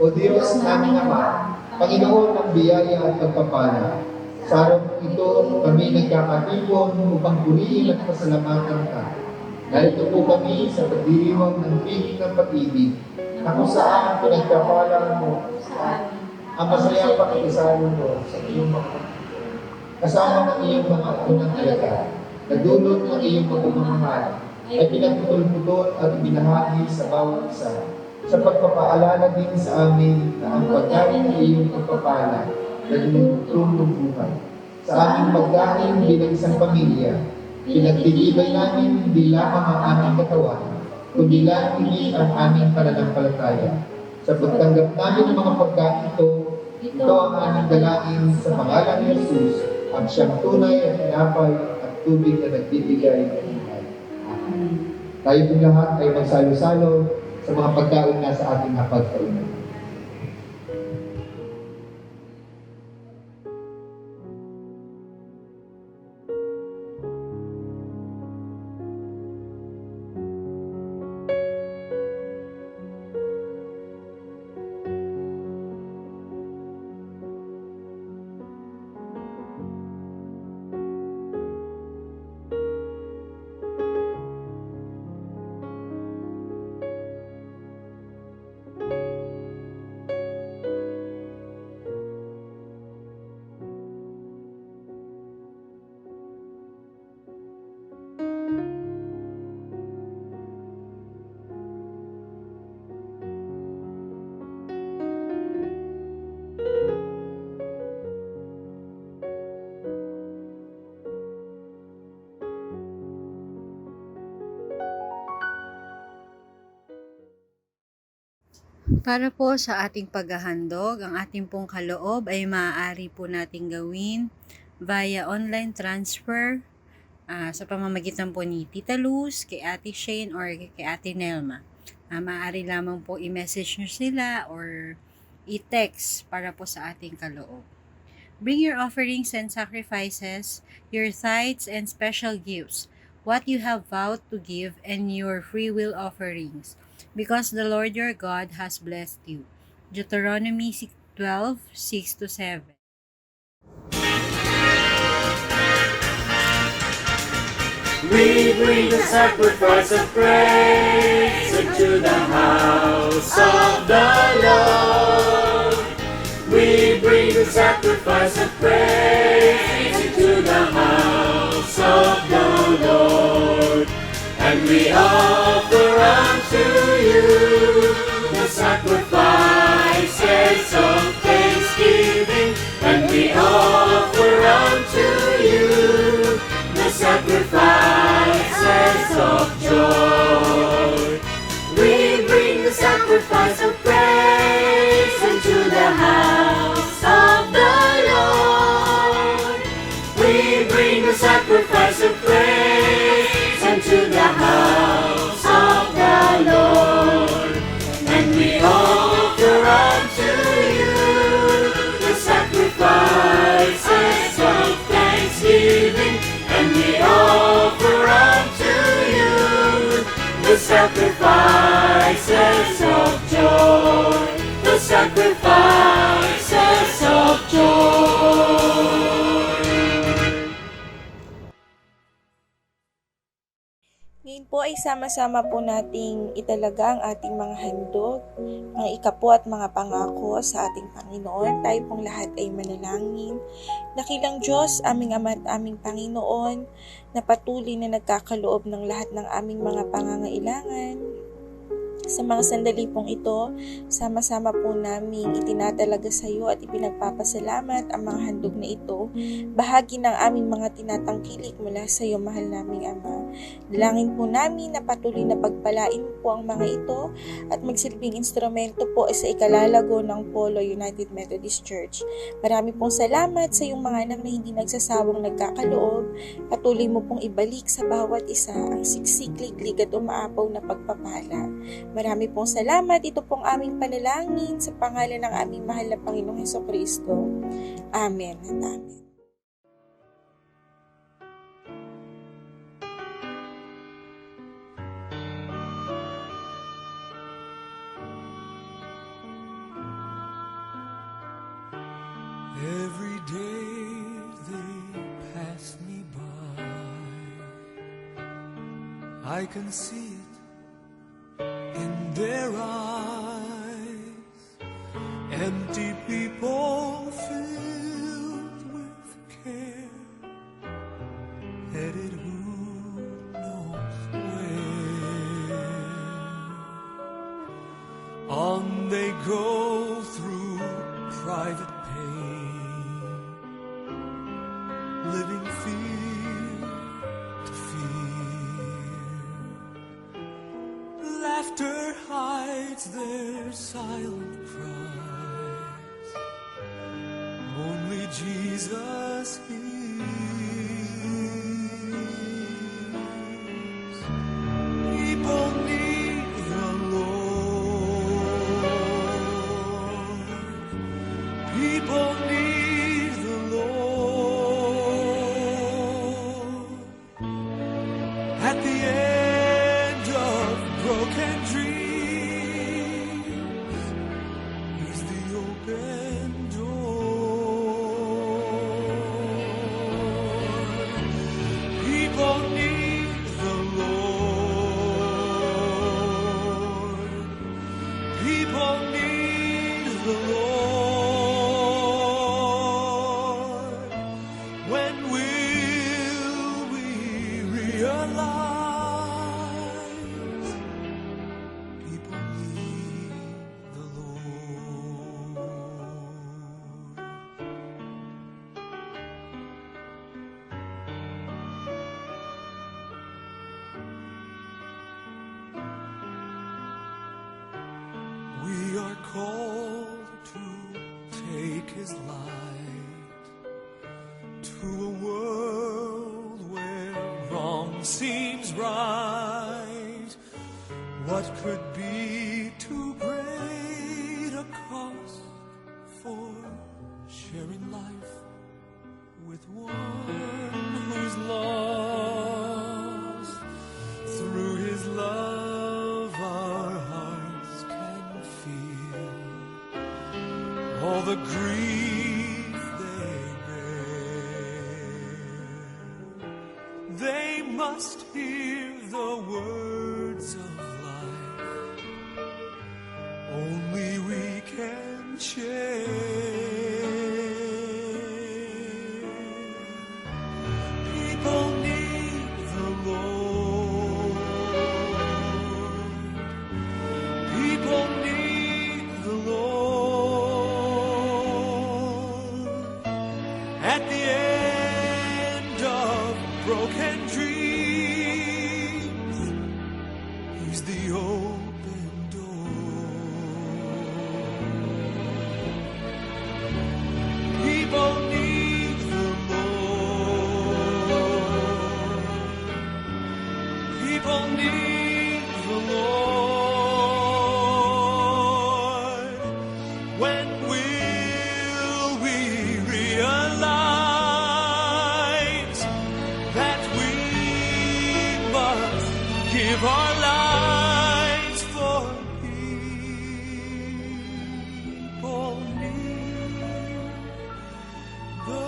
O Diyos naming Ama, Panginoon ng biyaya at pagpapala, sa araw ito kami nagkakatipon upang purihin at pasalamatan ka. Narito po kami sa pagdiriwang ng piging ng pag-ibig, na kung saan pinagkapalang mo sa ang masayang pakikisalo mo sa iyong mga kasama ng iyong mga unang alaga, na dulot ng iyong pagmamahal ay pinagputol-putol at binahagi sa bawat isa, sa pagpapaalala din sa amin na ang pagkain ng iyong pagpapala na dinutulong ng buhay. Sa aming pagkain bilang isang pamilya, pinagtitibay namin hindi lamang ang aming katawan, kundi lagi ang aming pananampalataya. Sa pagtanggap namin ng mga pagkain ito ang aming dalangin sa pangalan ni Jesus, ang siyang tunay at tinapay at tubig na nagbibigay ng buhay. Amen. Tayo po lahat ay magsalo-salo sa mga pagkain na sa ating hapagkainan. Para po sa ating paghahandog, ang ating pong kaloob ay maaari po nating gawin via online transfer sa pamamagitan po ni Tita Luz, kay Ate Shane, or kay Ate Nelma. Maaari lamang po i-message nyo sila or i-text para po sa ating kaloob. Bring your offerings and sacrifices, your tithes and special gifts, what you have vowed to give, and your free will offerings, because the Lord your God has blessed you. Deuteronomy 12:6-7. We bring the sacrifice of praise into the house of the Lord. We bring the sacrifice of praise into the house of the Lord. And we offer unto you the sacrifices of thanksgiving. And we offer unto you the sacrifices of joy. We bring the sacrifice of praise into the house of the Lord. We bring the sacrifice of praise into the house of the Lord. And we offer unto you the sacrifices of thanksgiving. And we offer unto you the sacrifices of joy. The sacrifices of joy. Ngayon po ay sama-sama po nating italaga ang ating mga handog, mga ikapo at mga pangako sa ating Panginoon. Tayo pong lahat ay manalangin. Dakilang Diyos, aming Ama at aming Panginoon, na patuloy na nagkakaloob ng lahat ng aming mga pangangailangan. Sa mga sandali pong ito, sama-sama po namin itinatalaga sa iyo at ipinagpapasalamat ang mga handog na ito, bahagi ng aming mga tinatangkilik mula sa iyo, mahal naming Ama. Dalangin po namin na patuloy na pagpalain po ang mga ito at magsilbing instrumento po sa ikalalago ng Polo United Methodist Church. Marami pong salamat sa iyong mga anak na hindi nagsasawang nagkakaloob. Patuloy mo pong ibalik sa bawat isa ang siksik, liglig at umaapaw na pagpapala. Marami pong salamat. Ito pong aming panalangin sa pangalan ng aming mahal na Panginoong Hesukristo. Amen at amen. Every day they pass me by. I can see it in their eyes. Empty people filled with care, headed who knows where. On they go through private pain, living fear to fear. Laughter hides their silent cries. Only Jesus hears. People need the Lord. People need the Lord. At the end of broken dreams, He's the open door. People need the Lord. People need the Lord. When will we realize people need the Lord? We are called to take His light to a world where wrong seems right. What could be too great a cost for sharing life with one who's lost? Through His love our hearts can feel all the grief they bear. They must hear the words of life only we can share. People need the Lord. People need the Lord. At the end of broken dreams, He's the open door. People need the Lord. People need the Lord. When will we realize that we must give our lives for people need the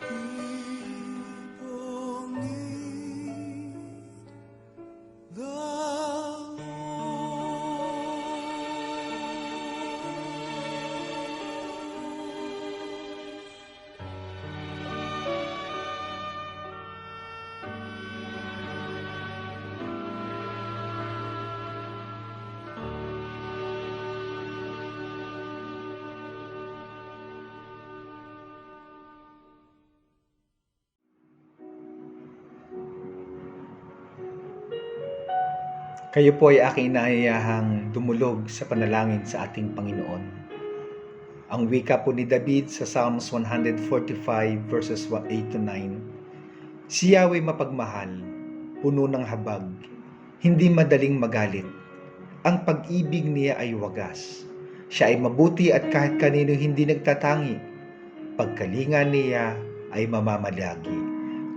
People need the Kayo po ay aking inaayahang dumulog sa panalangin sa ating Panginoon. Ang wika po ni David sa Psalms 145 verses 8 to 9. Si Yahweh mapagmahal, puno ng habag, hindi madaling magalit. Ang pag-ibig niya ay wagas. Siya ay mabuti at kahit kanino hindi nagtatangi. Pagkalinga niya ay mamamalagi.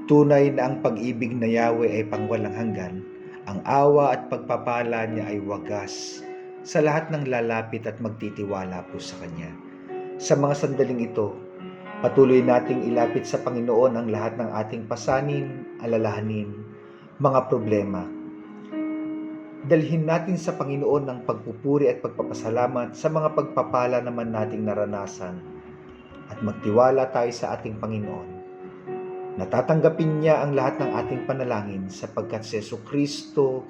Tunay na ang pag-ibig na Yahweh ay pangwalang hanggan, ang awa at pagpapala niya ay wagas sa lahat ng lalapit at magtitiwala po sa Kanya. Sa mga sandaling ito, patuloy nating ilapit sa Panginoon ang lahat ng ating pasanin, alalahanin, mga problema. Dalhin natin sa Panginoon ang pagpupuri at pagpapasalamat sa mga pagpapala naman nating naranasan at magtiwala tayo sa ating Panginoon. Natatanggapin niya ang lahat ng ating panalangin sapagkat si Jesucristo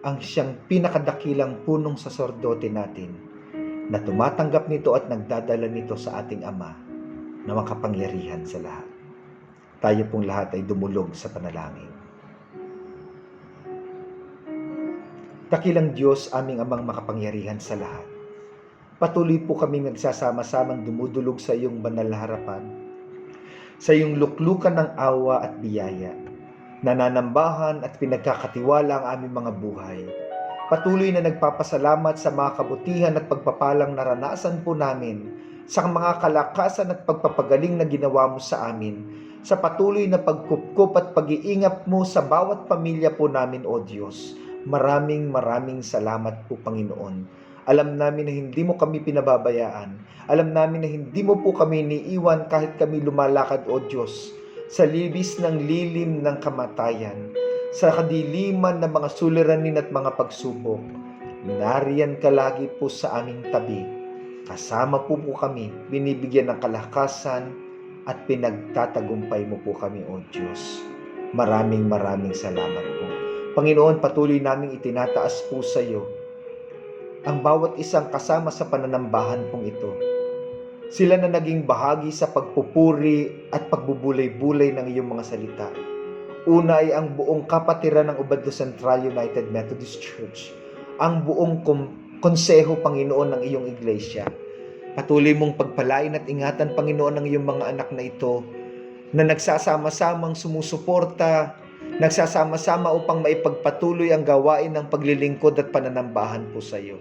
ang siyang pinakadakilang punong saserdote natin na tumatanggap nito at nagdadala nito sa ating Ama na makapangyarihan sa lahat. Tayo pong lahat ay dumulog sa panalangin. Dakilang Diyos, aming Amang makapangyarihan sa lahat. Patuloy po kaming nagsasama-samang dumudulog sa iyong banal na harapan, sa iyong luklukan ng awa at biyaya, nananambahan at pinagkakatiwala ang aming mga buhay. Patuloy na nagpapasalamat sa mga kabutihan at pagpapalang naranasan po namin, sa mga kalakasan at pagpapagaling na ginawa mo sa amin, sa patuloy na pagkupkup at pag-iingap mo sa bawat pamilya po namin, O Diyos. Maraming salamat po, Panginoon. Alam namin na hindi mo kami pinababayaan. Alam namin na hindi mo po kami iniiwan kahit kami lumalakad, O Diyos, sa libis ng lilim ng kamatayan, sa kadiliman ng mga suliranin at mga pagsubok. Nariyan ka lagi po sa aming tabi. Kasama po kami, binibigyan ng kalakasan at pinagtatagumpay mo po kami, O Diyos. Maraming salamat po. Panginoon, patuloy naming itinataas po sa iyo ang bawat isang kasama sa pananambahan pong ito. Sila na naging bahagi sa pagpupuri at pagbubulay-bulay ng iyong mga salita. Una ay ang buong kapatiran ng Ubando Central United Methodist Church, ang buong konseho, Panginoon, ng iyong iglesia. Patuloy mong pagpalain at ingatan, Panginoon, ng iyong mga anak na ito na nagsasama-samang sumusuporta, nagsasama-sama upang maipagpatuloy ang gawain ng paglilingkod at pananambahan po sa iyo.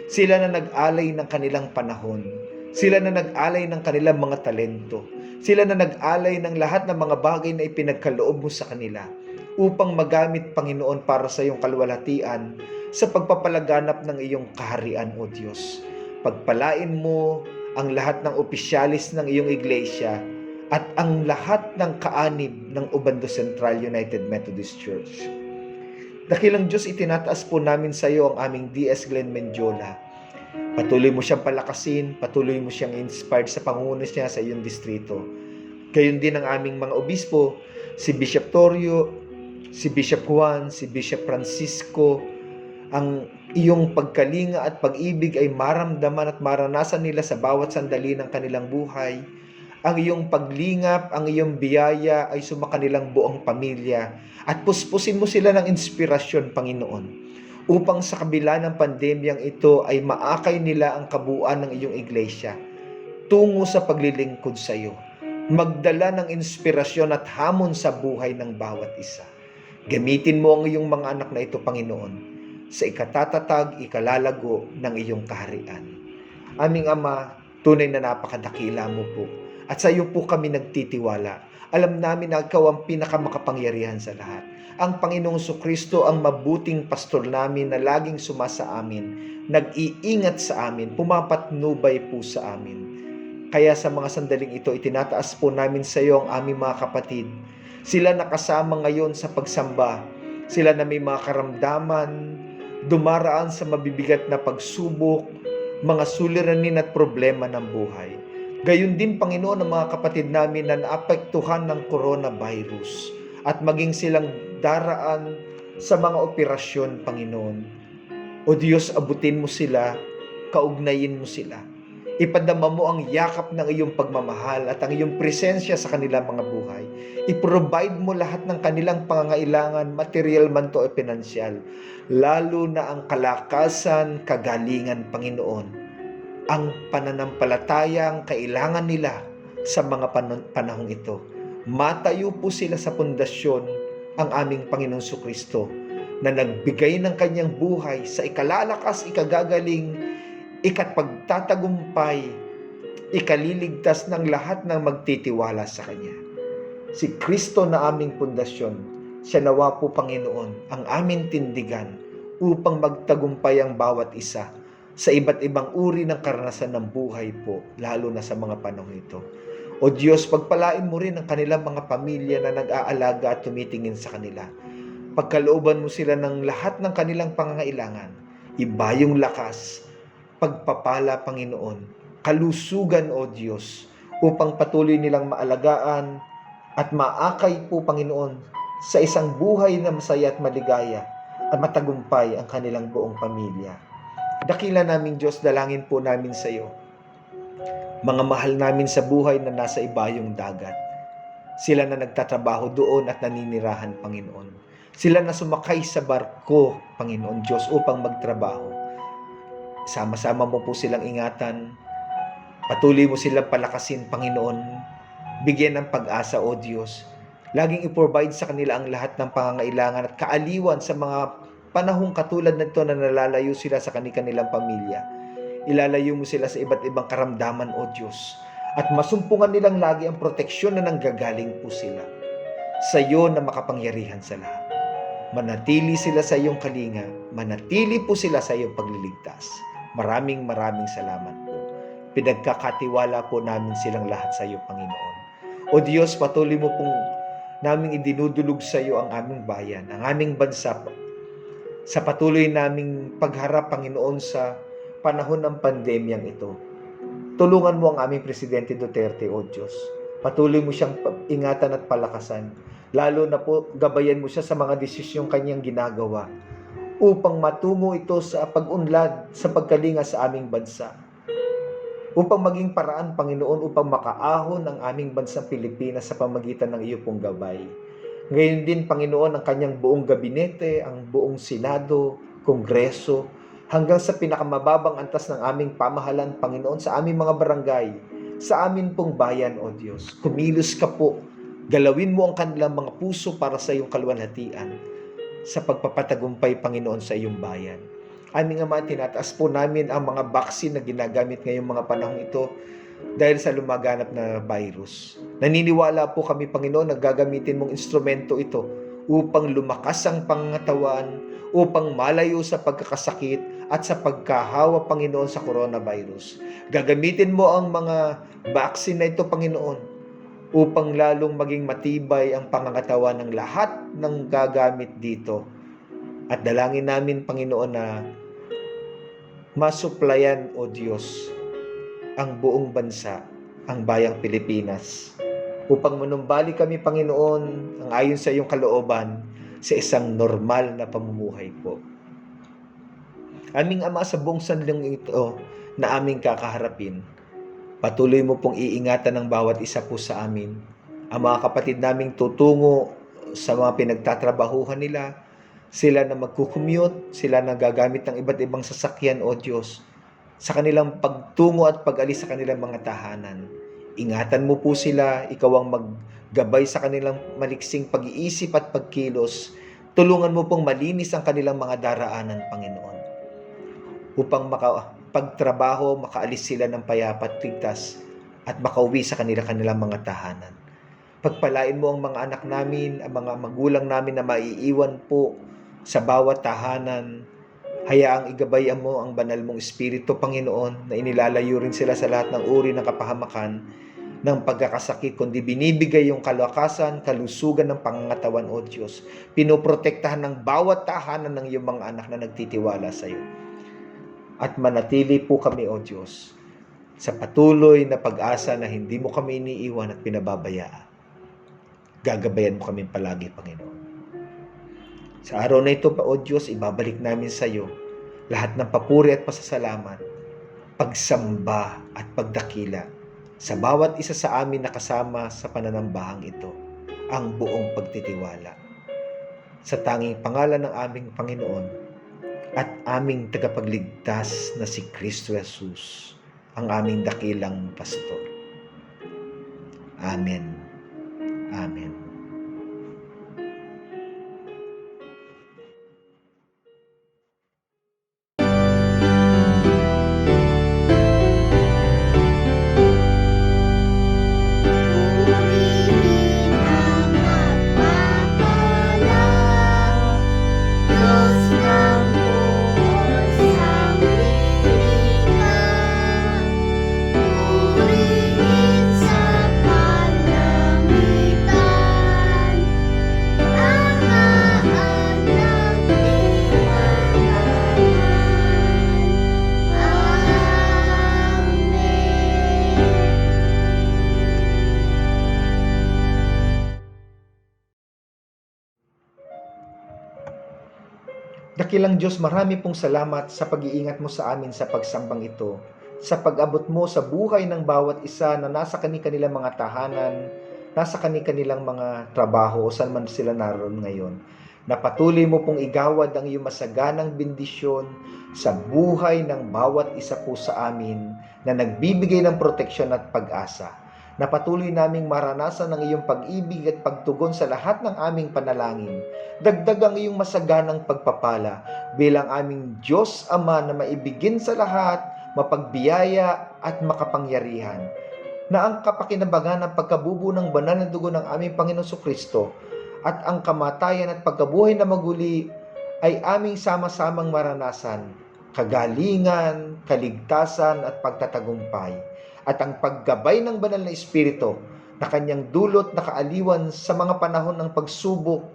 Sila na nag-alay ng kanilang panahon. Sila na nag-alay ng kanilang mga talento. Sila na nag-alay ng lahat ng mga bagay na ipinagkaloob mo sa kanila upang magamit, Panginoon, para sa iyong kalwalhatian sa pagpapalaganap ng iyong kaharian, O Diyos. Pagpalain mo ang lahat ng opisyalis ng iyong iglesia at ang lahat ng kaanib ng Ubando Central United Methodist Church. Dakilang Diyos, itinataas po namin sa iyo ang aming D.S. Glenn Mendiola. Patuloy mo siyang palakasin, patuloy mo siyang inspired sa pangunas niya sa iyong distrito. Gayon din ang aming mga obispo, si Bishop Torio, si Bishop Juan, si Bishop Francisco. Ang iyong pagkalinga at pag-ibig ay maramdaman at maranasan nila sa bawat sandali ng kanilang buhay. Ang iyong paglingap, ang iyong biyaya ay sumakanilang buong pamilya at puspusin mo sila ng inspirasyon, Panginoon, upang sa kabila ng pandemyang ito ay maakay nila ang kabuuan ng iyong iglesia tungo sa paglilingkod sa iyo, magdala ng inspirasyon at hamon sa buhay ng bawat isa. Gamitin mo ang iyong mga anak na ito, Panginoon, sa ikatatatag, ikalalago ng iyong kaharian. Aming Ama, tunay na napakadakila mo po. At sa iyo po kami nagtitiwala. Alam namin na ikaw ang pinakamakapangyarihan sa lahat. Ang Panginoong Jesucristo ang mabuting pastor namin na laging sumasa amin, nag-iingat sa amin, pumapatnubay po sa amin. Kaya sa mga sandaling ito, itinataas po namin sa iyo ang aming mga kapatid. Sila nakasama ngayon sa pagsamba. Sila na may mga karamdaman, dumaraan sa mabibigat na pagsubok, mga suliranin at problema ng buhay. Gayon din, Panginoon, ang mga kapatid namin na naapektuhan ng coronavirus at maging silang daraan sa mga operasyon, Panginoon. O Diyos, abutin mo sila, kaugnayin mo sila. Ipadama mo ang yakap ng iyong pagmamahal at ang iyong presensya sa kanilang mga buhay. I-provide mo lahat ng kanilang pangangailangan, material man to o pinansyal, lalo na ang kalakasan, kagalingan, Panginoon. Ang pananampalatayang kailangan nila sa mga panahong ito. Matayo po sila sa pundasyon ang aming Panginoong Jesucristo na nagbigay ng kanyang buhay sa ikalalakas, ikagagaling, ikapagtatagumpay, ikaliligtas ng lahat ng magtitiwala sa kanya. si Kristo na aming pundasyon. Siya nawa po, Panginoon, ang aming tindigan upang magtagumpay ang bawat isa sa iba't ibang uri ng karanasan ng buhay po, lalo na sa mga panahon ito. O Diyos, pagpalain mo rin ang kanilang mga pamilya na nag-aalaga at tumitingin sa kanila. Pagkalooban mo sila ng lahat ng kanilang pangangailangan. Iba yung lakas, pagpapala, Panginoon, kalusugan, O Diyos, upang patuloy nilang maalagaan at maakay po, Panginoon, sa isang buhay na masaya at maligaya at matagumpay ang kanilang buong pamilya. Dakila namin Diyos, dalangin po namin sa iyo. Mga mahal namin sa buhay na nasa ibayong dagat. Sila na nagtatrabaho doon at naninirahan, Panginoon. Sila na sumakay sa barko, Panginoon Diyos, upang magtrabaho. Sama-sama mo po silang ingatan. Patuloy mo silang palakasin, Panginoon. Bigyan ng pag-asa, O Diyos. Laging i-provide sa kanila ang lahat ng pangangailangan at kaaliwan sa mga panahong katulad nito na nalalayo sila sa kanilang pamilya. Ilalayo mo sila sa iba't ibang karamdaman, O Diyos. At masumpungan nilang lagi ang proteksyon na nanggagaling po sila sa iyo na makapangyarihan sa lahat. Manatili sila sa iyong kalinga. Manatili po sila sa iyong pagliligtas. Maraming salamat po. Pinagkakatiwala po namin silang lahat sa iyo, Panginoon. O Diyos, patuloy mo pong naming idinudulog sa iyo ang aming bayan, ang aming bansa, sa patuloy naming pagharap, Panginoon, sa panahon ng pandemyang ito. Tulungan mo ang aming Presidente Duterte, O Diyos. Patuloy mo siyang ingatan at palakasan. Lalo na po, gabayan mo siya sa mga desisyong kanyang ginagawa upang matungo ito sa pag-unlad, sa pagkalinga sa aming bansa. Upang maging paraan, Panginoon, upang makaahon ang aming bansang Pilipinas sa pamagitan ng iyo pong gabay. Ngayon din, Panginoon, ang kanyang buong gabinete, ang buong Senado, Kongreso, hanggang sa pinakamababang antas ng aming pamahalan, Panginoon, sa aming mga barangay, sa amin pong bayan, O Diyos. Kumilos ka po, galawin mo ang kanilang mga puso para sa iyong kaluwalhatian, sa pagpapatagumpay, Panginoon, sa iyong bayan. Aming Ama, tinataas po namin ang mga vaccine na ginagamit ngayong mga panahon ito, dahil sa lumaganap na virus. Naniniwala po kami, Panginoon, na gagamitin mong instrumento ito upang lumakas ang pangangatawan, upang malayo sa pagkakasakit at sa pagkahawa, Panginoon, sa coronavirus. Gagamitin mo ang mga vaccine na ito, Panginoon, upang lalong maging matibay ang pangangatawan ng lahat ng gagamit dito. At dalangin namin, Panginoon, na masuplayan, O Diyos, ang buong bansa, ang bayang Pilipinas, upang manumbalik kami, Panginoon, ang ayon sa iyong kalooban, sa isang normal na pamumuhay po. Aming Ama, sa buong sanling ito na aming kakaharapin, patuloy mo pong iingatan ng bawat isa po sa amin. Ang mga kapatid naming tutungo sa mga pinagtatrabahuhan nila, sila na magkukumute, sila na gagamit ng iba't ibang sasakyan, O Diyos, sa kanilang pagtungo at pag-alis sa kanilang mga tahanan. Ingatan mo po sila, ikaw ang maggabay sa kanilang maliksing pag-iisip at pagkilos. Tulungan mo pong malinis ang kanilang mga daraanan, Panginoon. Upang makapagtrabaho, makaalis sila ng payapa at ligtas at makauwi sa kanilang mga tahanan. Pagpalain mo ang mga anak namin, ang mga magulang namin na maiiwan po sa bawat tahanan. Hayaang igabayan mo ang banal mong Espiritu, Panginoon, na inilalayo rin sila sa lahat ng uri ng kapahamakan ng pagkakasakit, kundi binibigay yung kalakasan, kalusugan ng pangangatawan, O Diyos. Pinoprotektahan ng bawat tahanan ng iyong mga anak na nagtitiwala sa iyo. At manatili po kami, O Diyos, sa patuloy na pag-asa na hindi mo kami iniiwan at pinababayaan. Gagabayan mo kami palagi, Panginoon. Sa araw na ito, O Diyos, ibabalik namin sa iyo lahat ng papuri at pasasalamat, pagsamba at pagdakila sa bawat isa sa amin na kasama sa pananambahang ito, ang buong pagtitiwala. Sa tanging pangalan ng aming Panginoon at aming tagapagligtas na si Kristo Jesus, ang aming dakilang pastor. Amen. Amen. Dakilang Diyos, marami pong salamat sa pag-iingat mo sa amin sa pagsambang ito, sa pag-abot mo sa buhay ng bawat isa na nasa kanilang mga tahanan, nasa kanilang mga trabaho o saan man sila naroon ngayon. Na patuloy mo pong igawad ang iyong masaganang bendisyon sa buhay ng bawat isa po sa amin na nagbibigay ng proteksyon at pag-asa. Na patuloy naming maranasan ang iyong pag-ibig at pagtugon sa lahat ng aming panalangin. Dagdag ang iyong masaganang pagpapala bilang aming Diyos Ama na maibigin sa lahat, mapagbiyaya at makapangyarihan. Na ang kapakinabangan ng pagkabubo ng banal na dugo ng aming Panginoon Kristo at ang kamatayan at pagkabuhay na maguli ay aming sama-samang maranasan, kagalingan, kaligtasan at pagtatagumpay. At ang paggabay ng banal na Espiritu na kanyang dulot na kaaliwan sa mga panahon ng pagsubok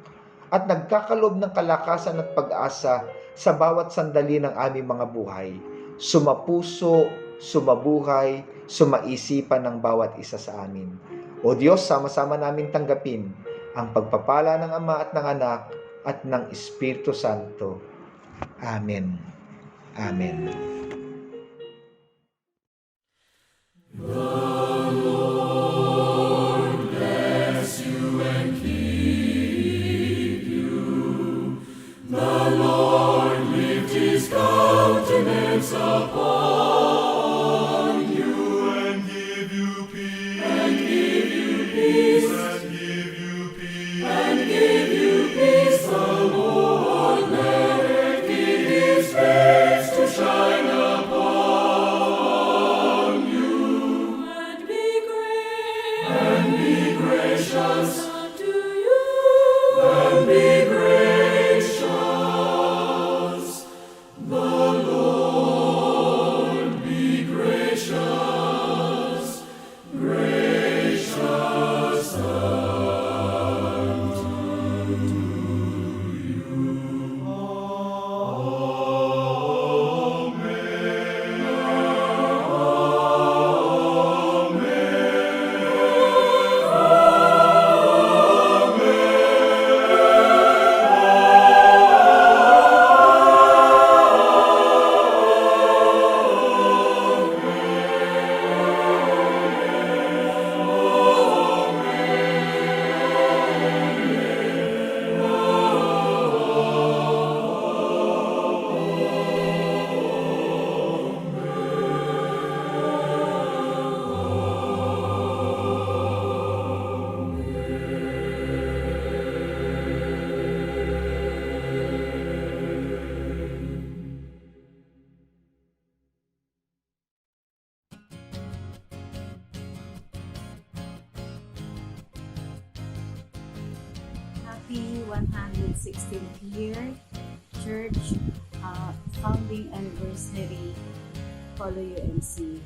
at nagkakalob ng kalakasan at pag-asa sa bawat sandali ng aming mga buhay. Sumapuso, sumabuhay, sumaisipan ng bawat isa sa amin. O Diyos, sama-sama namin tanggapin ang pagpapala ng Ama at ng Anak at ng Espiritu Santo. Amen. Amen. Happy 116th year church founding anniversary Follow UMC.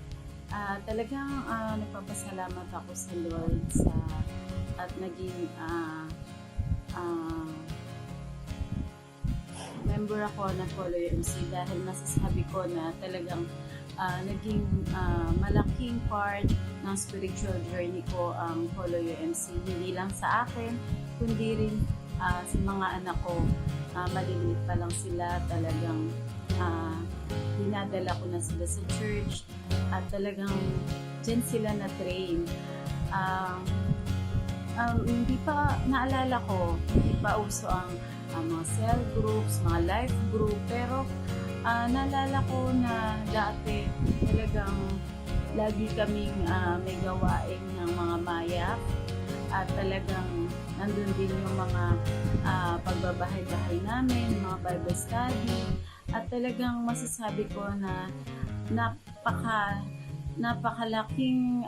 Talagang nagpapasalamat ako sa Lord at naging member ako ng Follow UMC dahil masasabi ko na talagang naging malaking part ng spiritual journey ko ang Follow UMC. Hindi lang sa akin, kundi rin sa mga anak ko. Maliliit pa lang sila, talagang dinadala ko na sila sa church at talagang dyan sila na-train. Hindi pa naalala ko, hindi pa uso ang mga cell groups, mga life group, pero naalala ko na dati talagang lagi kaming may gawain ng mga mayap at talagang nandun din yung mga pagbabahay-bahay namin, mga Bible study, at talagang masasabi ko na napakalaking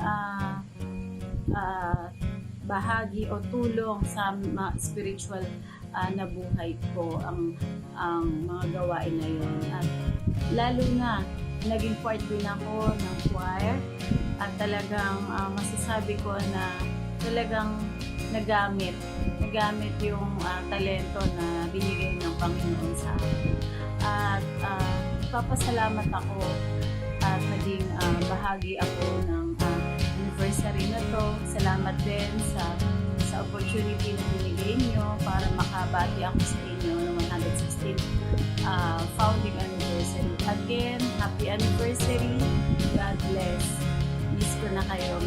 bahagi o tulong sa spiritual na buhay ko ang mga gawain na yun. At lalo na naging part din ako ng choir at talagang masasabi ko na talagang nagamit yung talento na binigay ng Panginoon sa akin. At papasalamat ako at naging bahagi ako ng anniversary na to. Salamat din sa sa opportunity na binigay nyo para makabati ako sa inyo ng 116th founding anniversary. Again, happy anniversary. God bless. Miss ko na kayo,